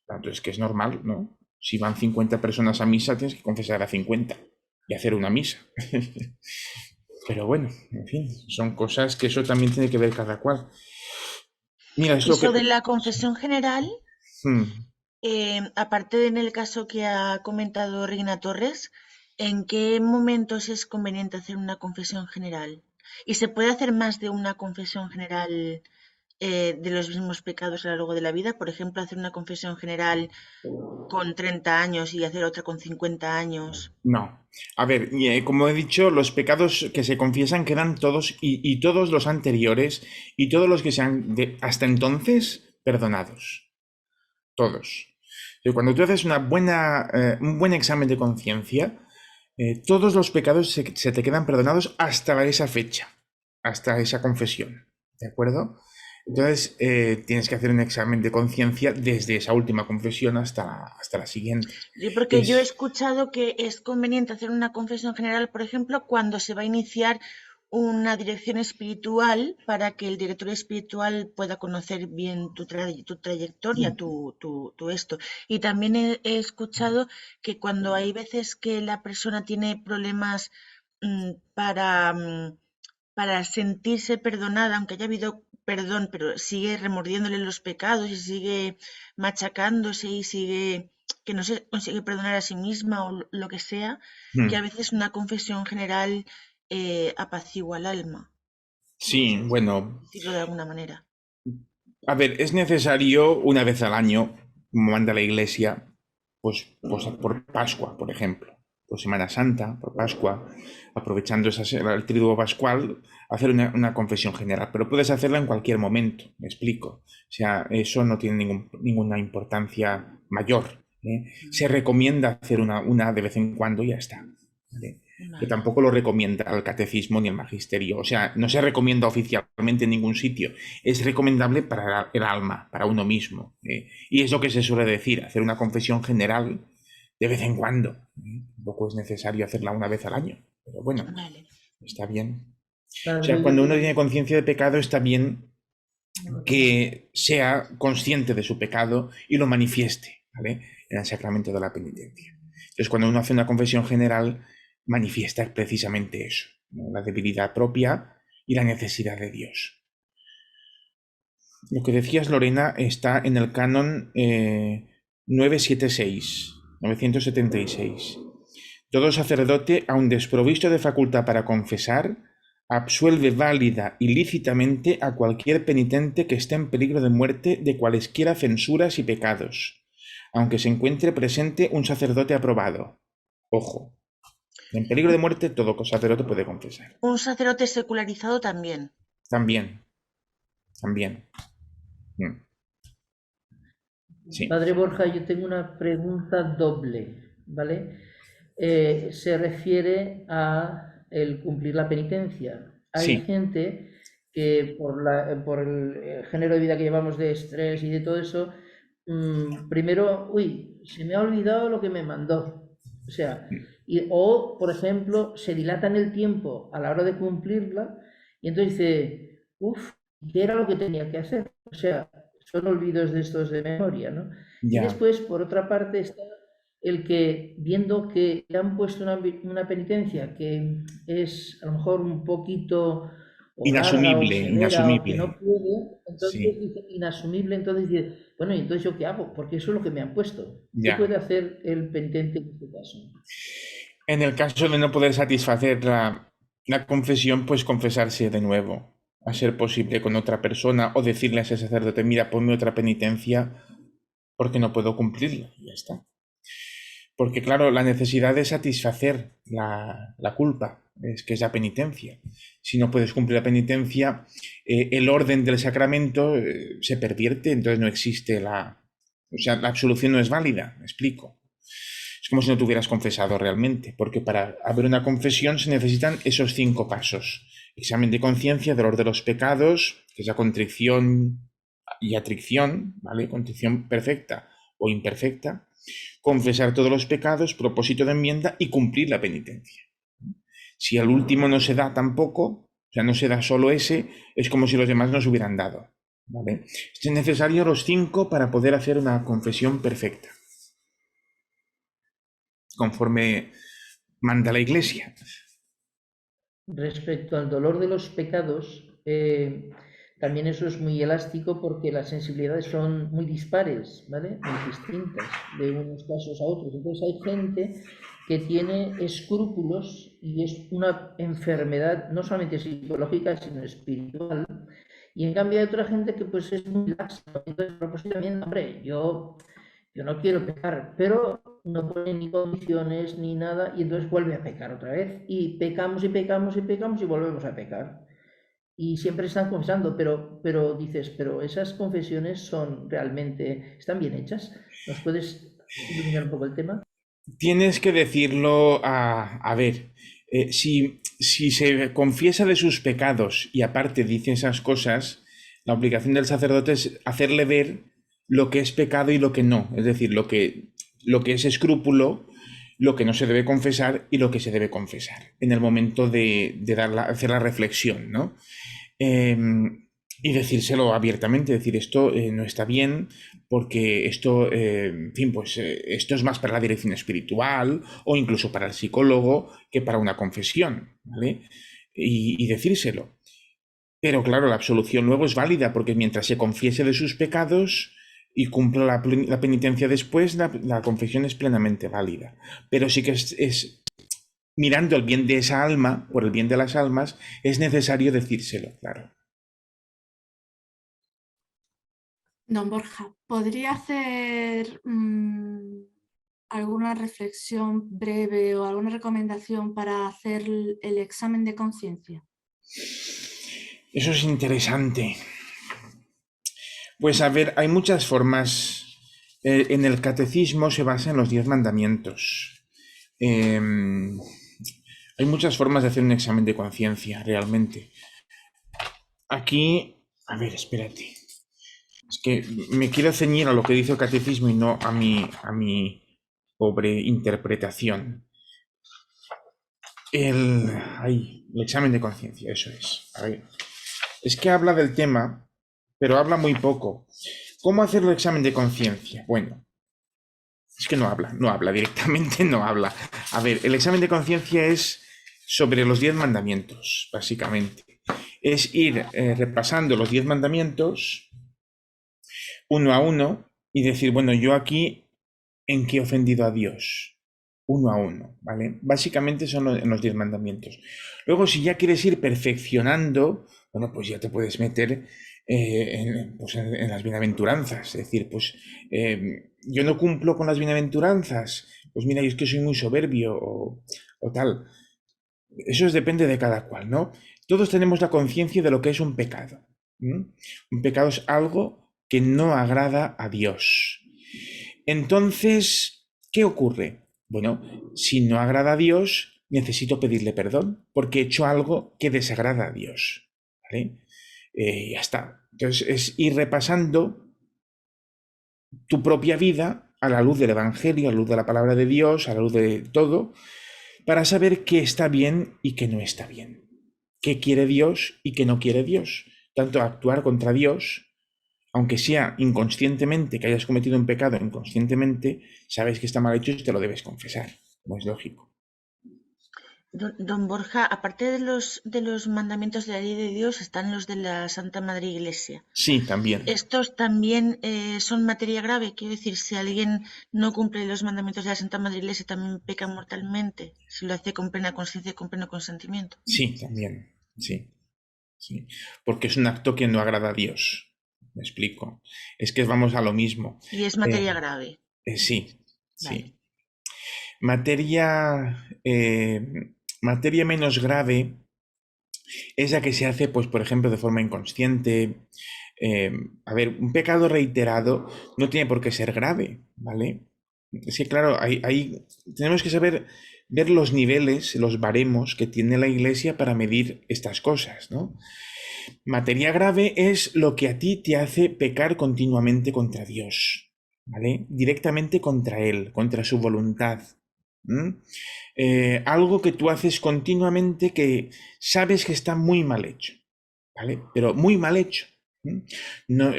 Tanto es que es normal, ¿no? Si van 50 personas a misa, tienes que confesar a 50 y hacer una misa. Pero bueno, en fin, son cosas que eso también tiene que ver cada cual. Mira, es lo Eso que... de la confesión general, Hmm. aparte en el caso que ha comentado Reina Torres, ¿en qué momentos es conveniente hacer una confesión general? ¿Y se puede hacer más de una confesión general de los mismos pecados a lo largo de la vida? Por ejemplo, hacer una confesión general con 30 años y hacer otra con 50 años. No. A ver, como he dicho, los pecados que se confiesan quedan todos y todos los anteriores y todos los que sean hasta entonces perdonados. Todos. Cuando tú haces un buen examen de conciencia, todos los pecados se te quedan perdonados hasta esa fecha, hasta esa confesión. ¿De acuerdo? Entonces, tienes que hacer un examen de conciencia desde esa última confesión hasta la siguiente. Porque yo he escuchado que es conveniente hacer una confesión general, por ejemplo, cuando se va a iniciar una dirección espiritual para que el director espiritual pueda conocer bien tu trayectoria, tu esto. Y también he escuchado que cuando hay veces que la persona tiene problemas para sentirse perdonada, aunque haya habido perdón, pero sigue remordiéndole los pecados y sigue machacándose y sigue que no se consigue perdonar a sí misma o lo que sea, que a veces una confesión general apacigua el alma, Sí, bueno, decirlo de alguna manera. a ver, es necesario una vez al año, como manda la Iglesia, pues por Pascua, por ejemplo, por Semana Santa, por Pascua, aprovechando el triduo pascual, hacer una confesión general, pero puedes hacerla en cualquier momento, me explico. O sea, eso no tiene ninguna importancia mayor, ¿eh? Se recomienda hacer una de vez en cuando y ya está, ¿vale? Que tampoco lo recomienda el catecismo ni el magisterio. O sea, no se recomienda oficialmente en ningún sitio. Es recomendable para el alma, para uno mismo. Y es lo que se suele decir, hacer una confesión general de vez en cuando. Tampoco es necesario hacerla una vez al año. Pero bueno, está bien. O sea, cuando uno tiene conciencia de pecado, está bien que sea consciente de su pecado y lo manifieste, ¿vale? En el sacramento de la penitencia. Entonces, cuando uno hace una confesión general, manifiesta precisamente eso, ¿no? La debilidad propia y la necesidad de Dios. Lo que decías, Lorena, está en el canon 976. Todo sacerdote, aun desprovisto de facultad para confesar, absuelve válida y lícitamente a cualquier penitente que esté en peligro de muerte de cualesquiera censuras y pecados, aunque se encuentre presente un sacerdote aprobado. Ojo. En peligro de muerte, todo sacerdote puede confesar. Un sacerdote secularizado también. También. Sí. Padre Borja, yo tengo una pregunta doble, ¿vale? Se refiere a el cumplir la penitencia. Hay gente que por el género de vida que llevamos de estrés y de todo eso, primero, se me ha olvidado lo que me mandó. O sea, o, por ejemplo, se dilata en el tiempo a la hora de cumplirla y entonces dice, ¿qué era lo que tenía que hacer? O sea, son olvidos de estos de memoria, ¿no? Ya. Y después, por otra parte, está el que, viendo que le han puesto una penitencia que es a lo mejor un poquito o larga o severa o que no puede, entonces dice inasumible, entonces dice, bueno, ¿y entonces yo qué hago? Porque eso es lo que me han puesto. ¿Qué puede hacer el penitente en este caso? En el caso de no poder satisfacer la confesión, pues confesarse de nuevo, a ser posible con otra persona, o decirle a ese sacerdote, mira, ponme otra penitencia porque no puedo cumplirla, y ya está. Porque, claro, la necesidad de satisfacer la culpa, es que es la penitencia. Si no puedes cumplir la penitencia, el orden del sacramento se pervierte, entonces no existe o sea, la absolución no es válida, me explico. Es como si no te hubieras confesado realmente, porque para haber una confesión se necesitan esos 5 pasos. Examen de conciencia, dolor de los pecados, que es la contrición y atrición, ¿vale? Contrición perfecta o imperfecta. Confesar todos los pecados, propósito de enmienda y cumplir la penitencia. Si al último no se da tampoco, o sea, no se da solo ese, es como si los demás no se hubieran dado, ¿vale? Es necesario los 5 para poder hacer una confesión perfecta, conforme manda la Iglesia. Respecto al dolor de los pecados, también eso es muy elástico porque las sensibilidades son muy dispares, ¿vale? Muy distintas de unos casos a otros. Entonces hay gente que tiene escrúpulos y es una enfermedad no solamente psicológica, sino espiritual. Y en cambio hay otra gente que pues es muy laxa. Entonces, pues, también, hombre, yo no quiero pecar, pero no pone ni condiciones ni nada y entonces vuelve a pecar otra vez y pecamos y pecamos y pecamos y volvemos a pecar. Y siempre están confesando, pero dices, pero esas confesiones son realmente, están bien hechas. ¿Nos puedes iluminar un poco el tema? Tienes que decirlo a ver, si se confiesa de sus pecados y aparte dice esas cosas, la obligación del sacerdote es hacerle ver lo que es pecado y lo que no, es decir, lo que es escrúpulo, lo que no se debe confesar y lo que se debe confesar en el momento de hacer la reflexión, ¿no? Y decírselo abiertamente, decir esto no está bien porque esto, en fin, pues esto es más para la dirección espiritual o incluso para el psicólogo que para una confesión, ¿vale? Y decírselo. Pero claro, la absolución luego es válida porque mientras se confiese de sus pecados y cumpla la penitencia después, la confesión es plenamente válida. Pero sí que es mirando el bien de esa alma, por el bien de las almas, es necesario decírselo, claro. Don Borja, ¿podría hacer alguna reflexión breve o alguna recomendación para hacer el examen de conciencia? Eso es interesante. Pues a ver, hay muchas formas. En el catecismo se basa en los 10 mandamientos. Hay muchas formas de hacer un examen de conciencia, realmente. Aquí, a ver, espérate. Es que me quiero ceñir a lo que dice el catecismo y no a mi pobre interpretación. El examen de conciencia, eso es. A ver. Es que habla del tema, pero habla muy poco. ¿Cómo hacer el examen de conciencia? Bueno, es que no habla directamente, no habla. A ver, el examen de conciencia es sobre los 10 mandamientos, básicamente. Es ir repasando los 10 mandamientos uno a uno y decir, bueno, yo aquí, ¿en qué he ofendido a Dios? Uno a uno, ¿vale? Básicamente son los 10 mandamientos. Luego, si ya quieres ir perfeccionando, bueno, pues ya te puedes meter en las bienaventuranzas. Es decir, pues yo no cumplo con las bienaventuranzas, pues mira, yo es que soy muy soberbio o tal. Eso depende de cada cual, ¿no? Todos tenemos la conciencia de lo que es un pecado. Un pecado es algo que no agrada a Dios. Entonces, ¿qué ocurre? Bueno, si no agrada a Dios, necesito pedirle perdón porque he hecho algo que desagrada a Dios, ¿vale? Ya está. Entonces es ir repasando tu propia vida a la luz del Evangelio, a la luz de la palabra de Dios, a la luz de todo, para saber qué está bien y qué no está bien, qué quiere Dios y qué no quiere Dios. Tanto actuar contra Dios, aunque sea inconscientemente, que hayas cometido un pecado inconscientemente, sabes que está mal hecho y te lo debes confesar, como es lógico. Don Borja, aparte de los mandamientos de la ley de Dios, están los de la Santa Madre Iglesia. Sí, también. Estos también son materia grave. Quiero decir, si alguien no cumple los mandamientos de la Santa Madre Iglesia, también peca mortalmente, si lo hace con plena conciencia y con pleno consentimiento. Sí, también. Sí. Porque es un acto que no agrada a Dios. Me explico. Es que vamos a lo mismo. Y es materia grave. Sí, Vale. sí. Materia, materia menos grave es la que se hace, pues, por ejemplo, de forma inconsciente. A ver, un pecado reiterado no tiene por qué ser grave, ¿vale? Es que, claro, tenemos que saber ver los niveles, los baremos que tiene la Iglesia para medir estas cosas, ¿no? Materia grave es lo que a ti te hace pecar continuamente contra Dios, ¿vale? Directamente contra Él, contra su voluntad. Algo que tú haces continuamente que sabes que está muy mal hecho, ¿vale? Pero muy mal hecho. No,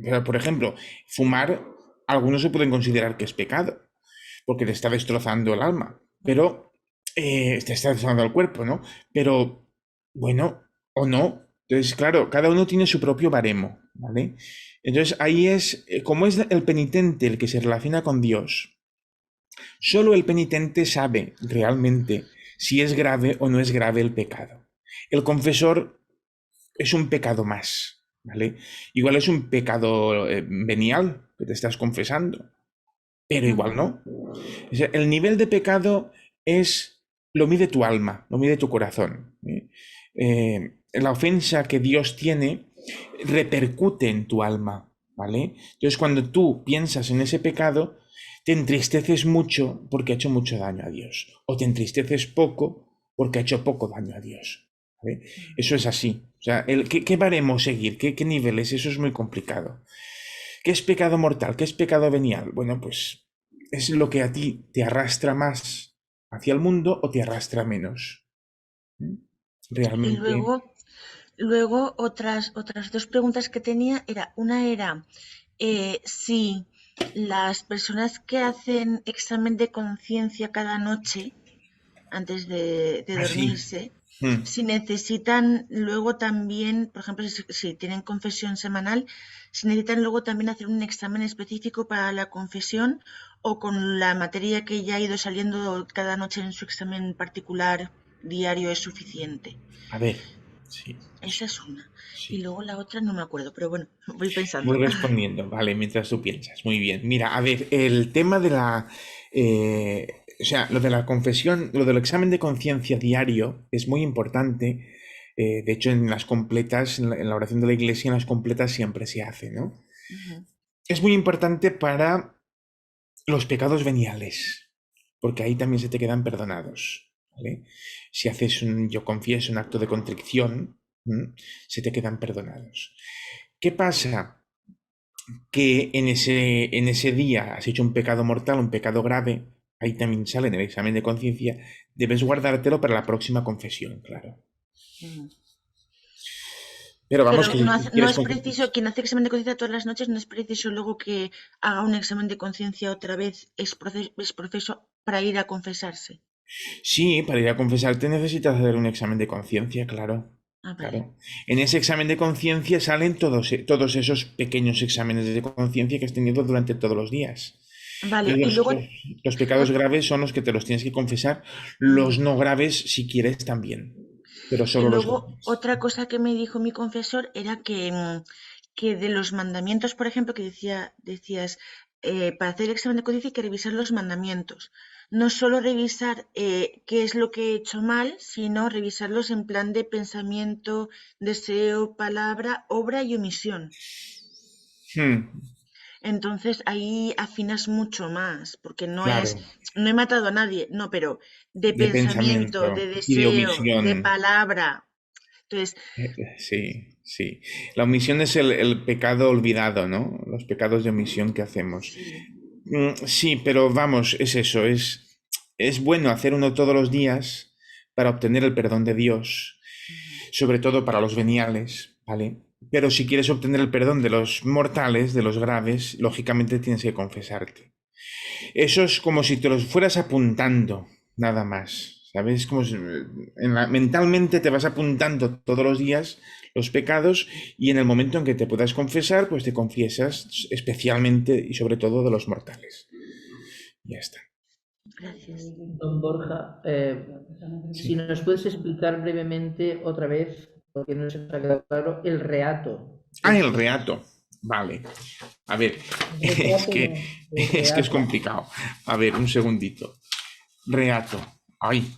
pero, por ejemplo, fumar, algunos se pueden considerar que es pecado, porque te está destrozando el alma, pero te está destrozando el cuerpo, ¿no? Pero, bueno, o no. Entonces, claro, cada uno tiene su propio baremo, ¿vale? Entonces, ahí es, como es el penitente el que se relaciona con Dios, solo el penitente sabe realmente si es grave o no es grave el pecado. El confesor es un pecado más, ¿vale? Igual es un pecado venial que te estás confesando, pero igual no. O sea, el nivel de pecado lo mide tu alma, lo mide tu corazón. La ofensa que Dios tiene repercute en tu alma, ¿vale? Entonces, cuando tú piensas en ese pecado, te entristeces mucho porque ha hecho mucho daño a Dios, o te entristeces poco porque ha hecho poco daño a Dios, ¿vale? Eso es así. O sea, ¿qué baremo seguir? ¿Qué niveles? Eso es muy complicado. ¿Qué es pecado mortal? ¿Qué es pecado venial? Bueno, pues es lo que a ti te arrastra más hacia el mundo o te arrastra menos. Y Realmente. luego otras dos preguntas que tenía una era si las personas que hacen examen de conciencia cada noche antes de Así. dormirse, si necesitan luego también, por ejemplo, si tienen confesión semanal, si necesitan luego también hacer un examen específico para la confesión o con la materia que ya ha ido saliendo cada noche en su examen particular diario es suficiente. A ver, sí. Esa es una. Sí. Y luego la otra no me acuerdo, pero bueno, voy pensando. Voy respondiendo, vale, mientras tú piensas. Muy bien. Mira, a ver, el tema de o sea, lo de la confesión, lo del examen de conciencia diario es muy importante. De hecho, en las completas, en la oración de la Iglesia, en las completas siempre se hace, ¿no? Es muy importante para los pecados veniales, porque ahí también se te quedan perdonados, ¿vale? Si haces yo confieso, un acto de contrición, se te quedan perdonados. ¿Qué pasa? Que en ese día has hecho un pecado mortal, un pecado grave, ahí también sale en el examen de conciencia, debes guardártelo para la próxima confesión, claro. Pero vamos, Pero no quieres es preciso, quien hace examen de conciencia todas las noches, no es preciso luego que haga un examen de conciencia otra vez, es proceso para ir a confesarse. Sí, para ir a confesarte necesitas hacer un examen de conciencia, claro. Vale. Claro. En ese examen de conciencia salen todos esos pequeños exámenes de conciencia que has tenido durante todos los días. Vale, y luego... Los pecados graves son los que te los tienes que confesar, los no graves si quieres también, pero solo y los luego graves. otra cosa que me dijo mi confesor era que de los mandamientos, por ejemplo, que decías, para hacer el examen de conciencia hay que revisar los mandamientos. No solo revisar qué es lo que he hecho mal, sino revisarlos en plan de pensamiento, deseo, palabra, obra y omisión. Entonces ahí afinas mucho más, porque no Claro. no he matado a nadie, no, pero de pensamiento, de y de deseo, omisión. de palabra. Entonces, Sí, sí. La omisión es el pecado olvidado, ¿no? Los pecados de omisión que hacemos. sí. Sí, pero vamos, es eso, es bueno hacer uno todos los días para obtener el perdón de Dios, sobre todo para los veniales, ¿vale? Pero si quieres obtener el perdón de los mortales, de los graves, lógicamente tienes que confesarte. Eso es como si te los fueras apuntando, nada más, ¿sabes? Como si mentalmente te vas apuntando todos los días los pecados y en el momento en que te puedas confesar, pues te confiesas especialmente y sobre todo de los mortales. Ya está. Gracias. Don Borja, Sí. si nos puedes explicar brevemente otra vez, porque no se nos ha quedado claro, el reato. El reato. Vale. A ver, es que es complicado. A ver, un segundito. Reato. Ay.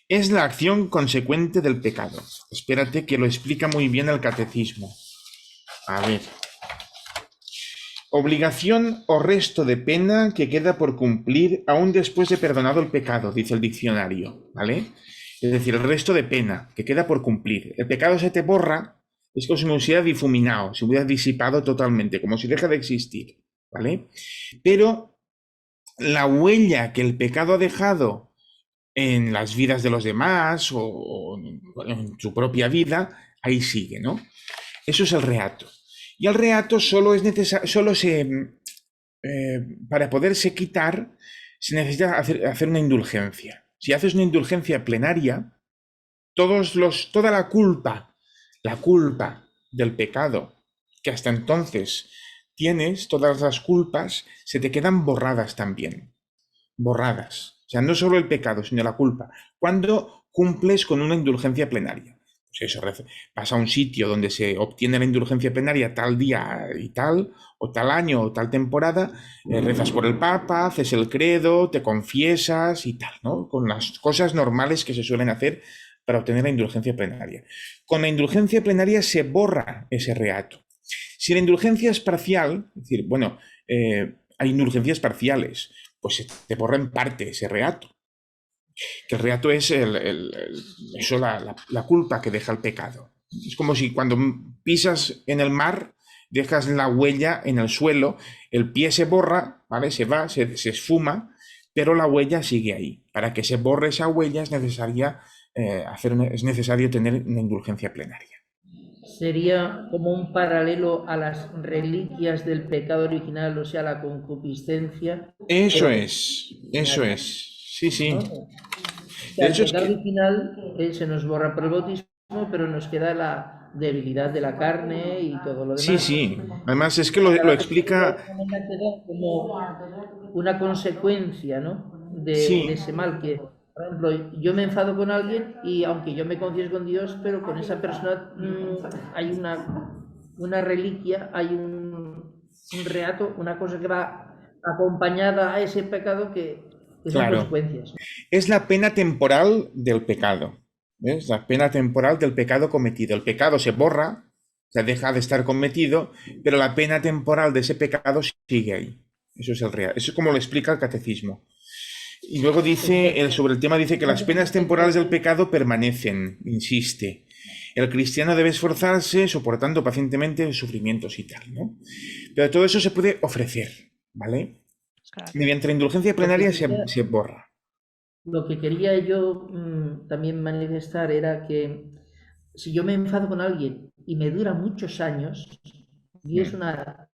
Es la acción consecuente del pecado. Espérate, que lo explica muy bien el catecismo. A ver. Obligación o resto de pena que queda por cumplir aún después de perdonado el pecado, dice el diccionario, ¿vale? Es decir, el resto de pena que queda por cumplir. El pecado se te borra, es como si me hubiera difuminado, se hubiera disipado totalmente, como si deja de existir, ¿vale? Pero la huella que el pecado ha dejado en las vidas de los demás o en su propia vida, ahí sigue, ¿no? Eso es el reato. Y el reato solo es necesario, para poderse quitar, se necesita hacer una indulgencia. Si haces una indulgencia plenaria, toda la culpa del pecado que hasta entonces tienes, todas las culpas, se te quedan borradas también. Borradas. O sea, no solo el pecado, sino la culpa. Cuando cumples con una indulgencia plenaria. Pues eso, vas a un sitio donde se obtiene la indulgencia plenaria tal día y tal, o tal año, o tal temporada, rezas por el Papa, haces el credo, te confiesas y tal, ¿no? Con las cosas normales que se suelen hacer para obtener la indulgencia plenaria. Con la indulgencia plenaria se borra ese reato. Si la indulgencia es parcial, es decir, bueno, hay indulgencias parciales, pues se te borra en parte ese reato. Que el reato es la culpa que deja el pecado. Es como si cuando pisas en el mar, dejas la huella en el suelo, el pie se borra, ¿vale? Se va, se esfuma, pero la huella sigue ahí. Para que se borre esa huella es necesario tener una indulgencia plenaria. Sería como un paralelo a las reliquias del pecado original, o sea, la concupiscencia. Eso es. Sí, sí. ¿No? O sea, el pecado original se nos borra por el bautismo, pero nos queda la debilidad de la carne y todo lo demás. Sí, sí. Además es que lo explica... Como una consecuencia, ¿no? Sí. De ese mal que, por ejemplo, yo me enfado con alguien y aunque yo me confieso con Dios, pero con esa persona hay una reliquia, hay un reato, una cosa que va acompañada a ese pecado que son consecuencias. Es la pena temporal del pecado. ¿Ves? La pena temporal del pecado cometido. El pecado se borra, se deja de estar cometido, pero la pena temporal de ese pecado sigue ahí. Eso es el real. Eso es como lo explica el catecismo. Y luego dice, sobre el tema dice que las penas temporales del pecado permanecen, insiste. El cristiano debe esforzarse soportando pacientemente sufrimientos y tal, ¿no? Pero todo eso se puede ofrecer, ¿vale? Claro. Mediante la indulgencia plenaria se borra. Lo que quería yo también manifestar era que si yo me enfado con alguien y me dura muchos años, y es una...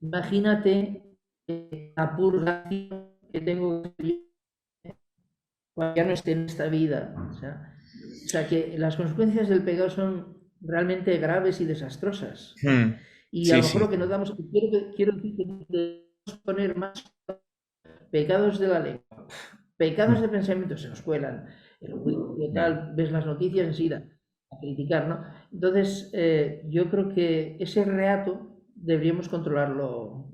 Imagínate la purgación que tengo cuando ya no esté en esta vida. O sea, que las consecuencias del pecado son realmente graves y desastrosas. Y a lo mejor lo que nos damos... Quiero decir que debemos poner más pecados de la lengua, pecados de pensamiento, se nos cuelan. Tal, ves las noticias enseguida a criticar, ¿no? Entonces, yo creo que ese reato deberíamos controlarlo.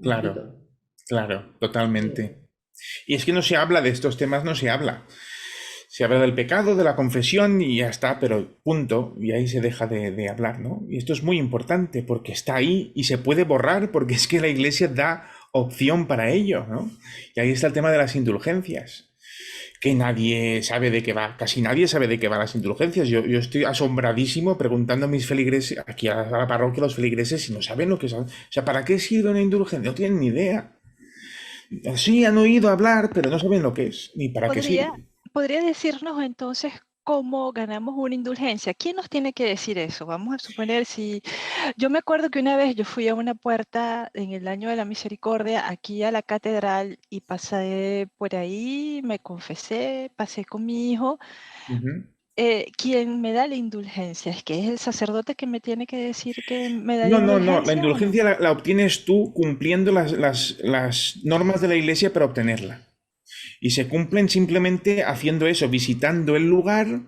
Claro, totalmente. Sí. Y es que no se habla de estos temas, no se habla. Se habla del pecado, de la confesión y ya está, pero punto, y ahí se deja de hablar, ¿no? Y esto es muy importante porque está ahí y se puede borrar porque es que la Iglesia da opción para ello, ¿no? Y ahí está el tema de las indulgencias, que nadie sabe de qué va, casi nadie sabe de qué van las indulgencias. Yo estoy asombradísimo preguntando a mis feligreses, aquí a la parroquia, a los feligreses, si no saben lo que es. O sea, ¿para qué sirve una indulgencia? No tienen ni idea. Sí, han oído hablar, pero no saben lo que es, ni para qué sirve. ¿Podría decirnos entonces cómo ganamos una indulgencia? ¿Quién nos tiene que decir eso? Vamos a suponer si... Yo me acuerdo que una vez yo fui a una puerta en el año de la misericordia, aquí a la catedral, y pasé por ahí, me confesé, pasé con mi hijo. ¿Quién me da la indulgencia? ¿Es que es el sacerdote que me tiene que decir que me da la indulgencia? No, la indulgencia la obtienes tú cumpliendo las normas de la Iglesia para obtenerla. Y se cumplen simplemente haciendo eso, visitando el lugar,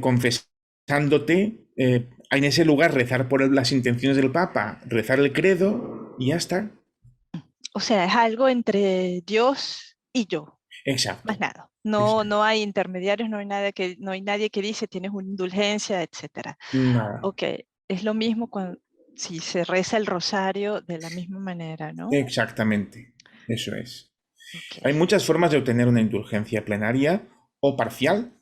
confesándote, en ese lugar rezar por las intenciones del Papa, rezar el credo y ya está. O sea, es algo entre Dios y yo. Exacto. Más nada. No, no hay intermediarios, no hay nadie que dice tienes una indulgencia, etcétera. Nada. Ok, es lo mismo si se reza el rosario de la misma manera, ¿no? Exactamente, eso es. Ok. Hay muchas formas de obtener una indulgencia plenaria o parcial.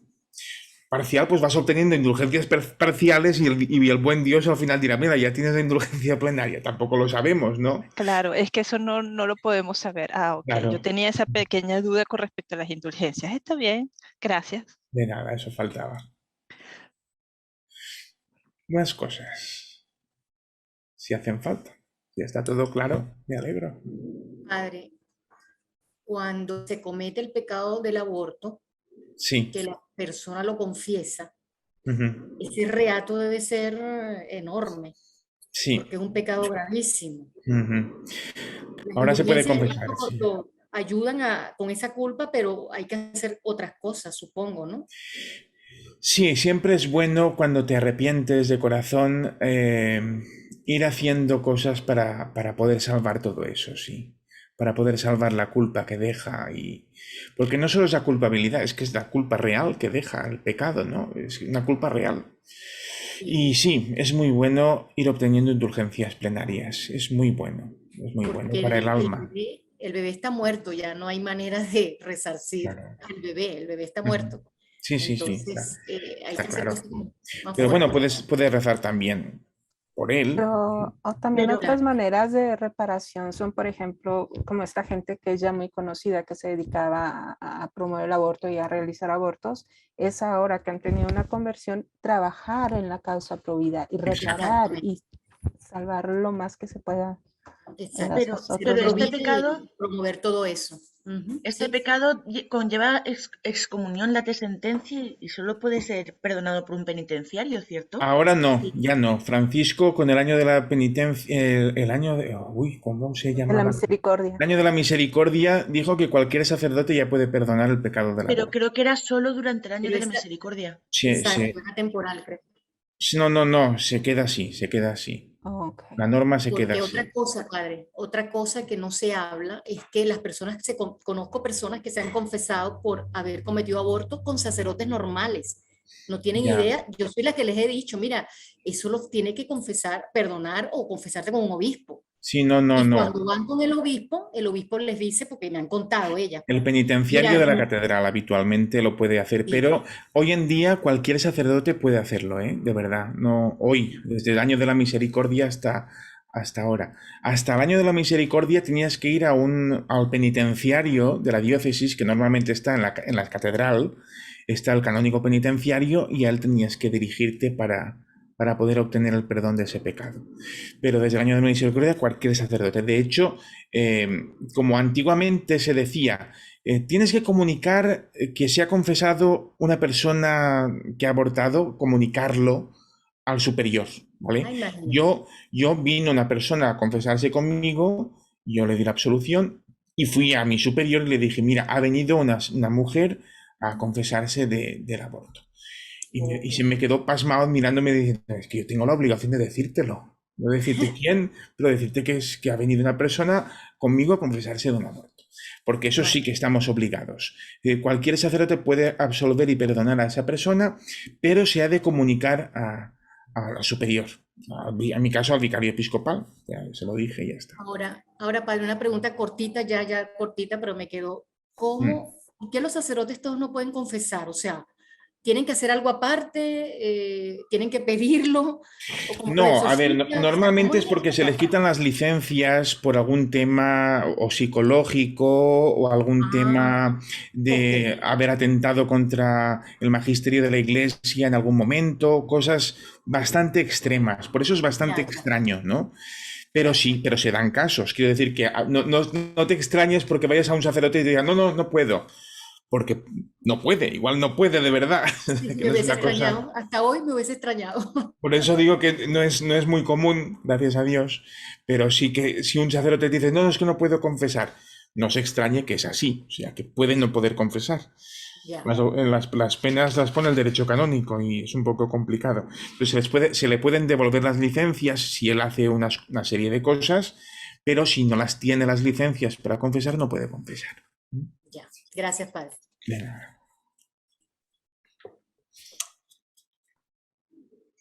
Parcial, pues vas obteniendo indulgencias parciales y el buen Dios al final dirá, mira, ya tienes la indulgencia plenaria. Tampoco lo sabemos, ¿no? Claro, es que eso no lo podemos saber. Ok, yo Claro, tenía esa pequeña duda con respecto a las indulgencias. Está bien, gracias. de nada, eso faltaba. Más cosas, si hacen falta. Si está todo claro, me alegro. Padre, cuando se comete el pecado del aborto, Sí. que la persona lo confiesa, Ujú. ese reato debe ser enorme, Sí. porque es un pecado gravísimo. Ujú. Las Ahora se puede indulgencias confesar, sí. lo ayudan con esa culpa, pero hay que hacer otras cosas, supongo, ¿no? Sí, siempre es bueno cuando te arrepientes de corazón ir haciendo cosas para poder salvar todo eso, sí. Para poder salvar la culpa que deja porque no solo es la culpabilidad, es que es la culpa real que deja el pecado, ¿no? Es una culpa real. Y sí, es muy bueno ir obteniendo indulgencias plenarias. Es muy bueno Porque para el alma. el bebé está muerto, ya no hay manera de resarcir Claro. al bebé, el bebé está Ujú. muerto. Sí, claro, Entonces, hay está que hacer claro. cosas más Pero bueno, fuertes. puedes rezar también por él. Pero también Pero otras maneras de reparación son, por ejemplo, como esta gente que es ya muy conocida, que se dedicaba a promover el aborto y a realizar abortos, es ahora que han tenido una conversión, trabajar en la causa pro vida y reparar Exactamente, y salvar lo más que se pueda en exacto. las Pero, Hacer otras pero pro este manos. vida pecado, y promover todo eso. Ujú, este sí. pecado conlleva excomunión, la sentencia, y solo puede ser perdonado por un penitenciario, ¿cierto? Ahora no, Sí. ya no. Francisco, con el año de la penitencia, el año de... Uy, ¿cómo se En la llamaba? misericordia. El año de la misericordia dijo que cualquier sacerdote ya puede perdonar el pecado del Pero aborto. creo que era solo durante el año Pero de la esa, misericordia. exacto, era temporal, creo. No, se queda así, se queda así. Ok. La norma se queda Porque así. otra cosa, padre, otra cosa que no se habla es que las personas que conozco personas que se han confesado por haber cometido aborto con sacerdotes normales. No tienen Ya. idea. Yo soy la que les he dicho, mira, eso lo tiene que confesar, perdonar o confesarte con un obispo. Sí, no. Y cuando van con el obispo les dice, porque me han contado ellas, El pues, penitenciario mira, de la catedral habitualmente lo puede hacer, sí, pero hoy en día cualquier sacerdote puede hacerlo, ¿eh? De verdad. No, hoy, desde el año de la misericordia hasta ahora. Hasta el año de la misericordia tenías que ir al penitenciario de la diócesis, que normalmente está en la catedral, está el canónigo penitenciario, y a él tenías que dirigirte para poder obtener el perdón de ese pecado. Pero desde el año de la misericordia cualquier sacerdote. De hecho, como antiguamente se decía, tienes que comunicar que se ha confesado una persona que ha abortado, comunicarlo al superior, ¿vale? ah, imagínate. Yo vino una persona a confesarse conmigo, yo le di la absolución y fui a mi superior y le dije, mira, ha venido una mujer a confesarse del aborto. Y se me quedó pasmado mirándome diciendo, es que yo tengo la obligación de decírtelo. No decirte quién, pero decirte que ha venido una persona conmigo a confesarse de un aborto. Porque eso sí Claro. que estamos obligados. Cualquier sacerdote puede absolver y perdonar a esa persona, pero se ha de comunicar al superior. En mi caso, al vicario episcopal. Ya se lo dije y ya está. Ahora, padre, una pregunta cortita, ya cortita, pero me quedó. Mm. ¿Por qué los sacerdotes todos no pueden confesar? O sea, ¿tienen que hacer algo aparte? ¿Tienen que pedirlo? ¿O como los No, a ver, exorcistas? O sea, ¿cómo normalmente es es porque se esa les parte? quitan las licencias por algún tema o psicológico o algún Ah, tema ok, de haber atentado contra el magisterio de la iglesia en algún momento, cosas bastante extremas. Por eso es bastante ya, extraño, ¿no? Pero ya. sí, pero se dan casos. Quiero decir que no te extrañes porque vayas a un sacerdote y te digan, no puedo. Porque no puede, igual no puede de verdad. Sí, Que me no es hubiese una cosa. extrañado, hasta hoy me hubiese extrañado. Por eso digo que no es muy común, gracias a Dios, pero sí que si un sacerdote te dice, no, es que no puedo confesar, no se extrañe que es así, o sea, que puede no poder confesar. Ya, Las penas las pone el derecho canónico y es un poco complicado. Entonces se le pueden devolver las licencias si él hace una serie de cosas, pero si no las tiene las licencias para confesar, no puede confesar. ya. Gracias, Padre. De nada.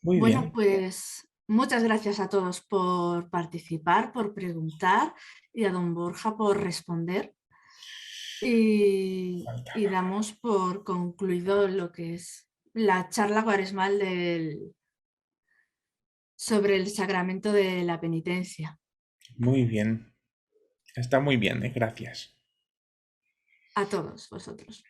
Muy Bueno, bien. pues muchas gracias a todos por participar, por preguntar y a don Borja por responder. Y damos por concluido lo que es la charla cuaresmal sobre el sacramento de la penitencia. Muy bien. Está muy bien, gracias. A todos vosotros.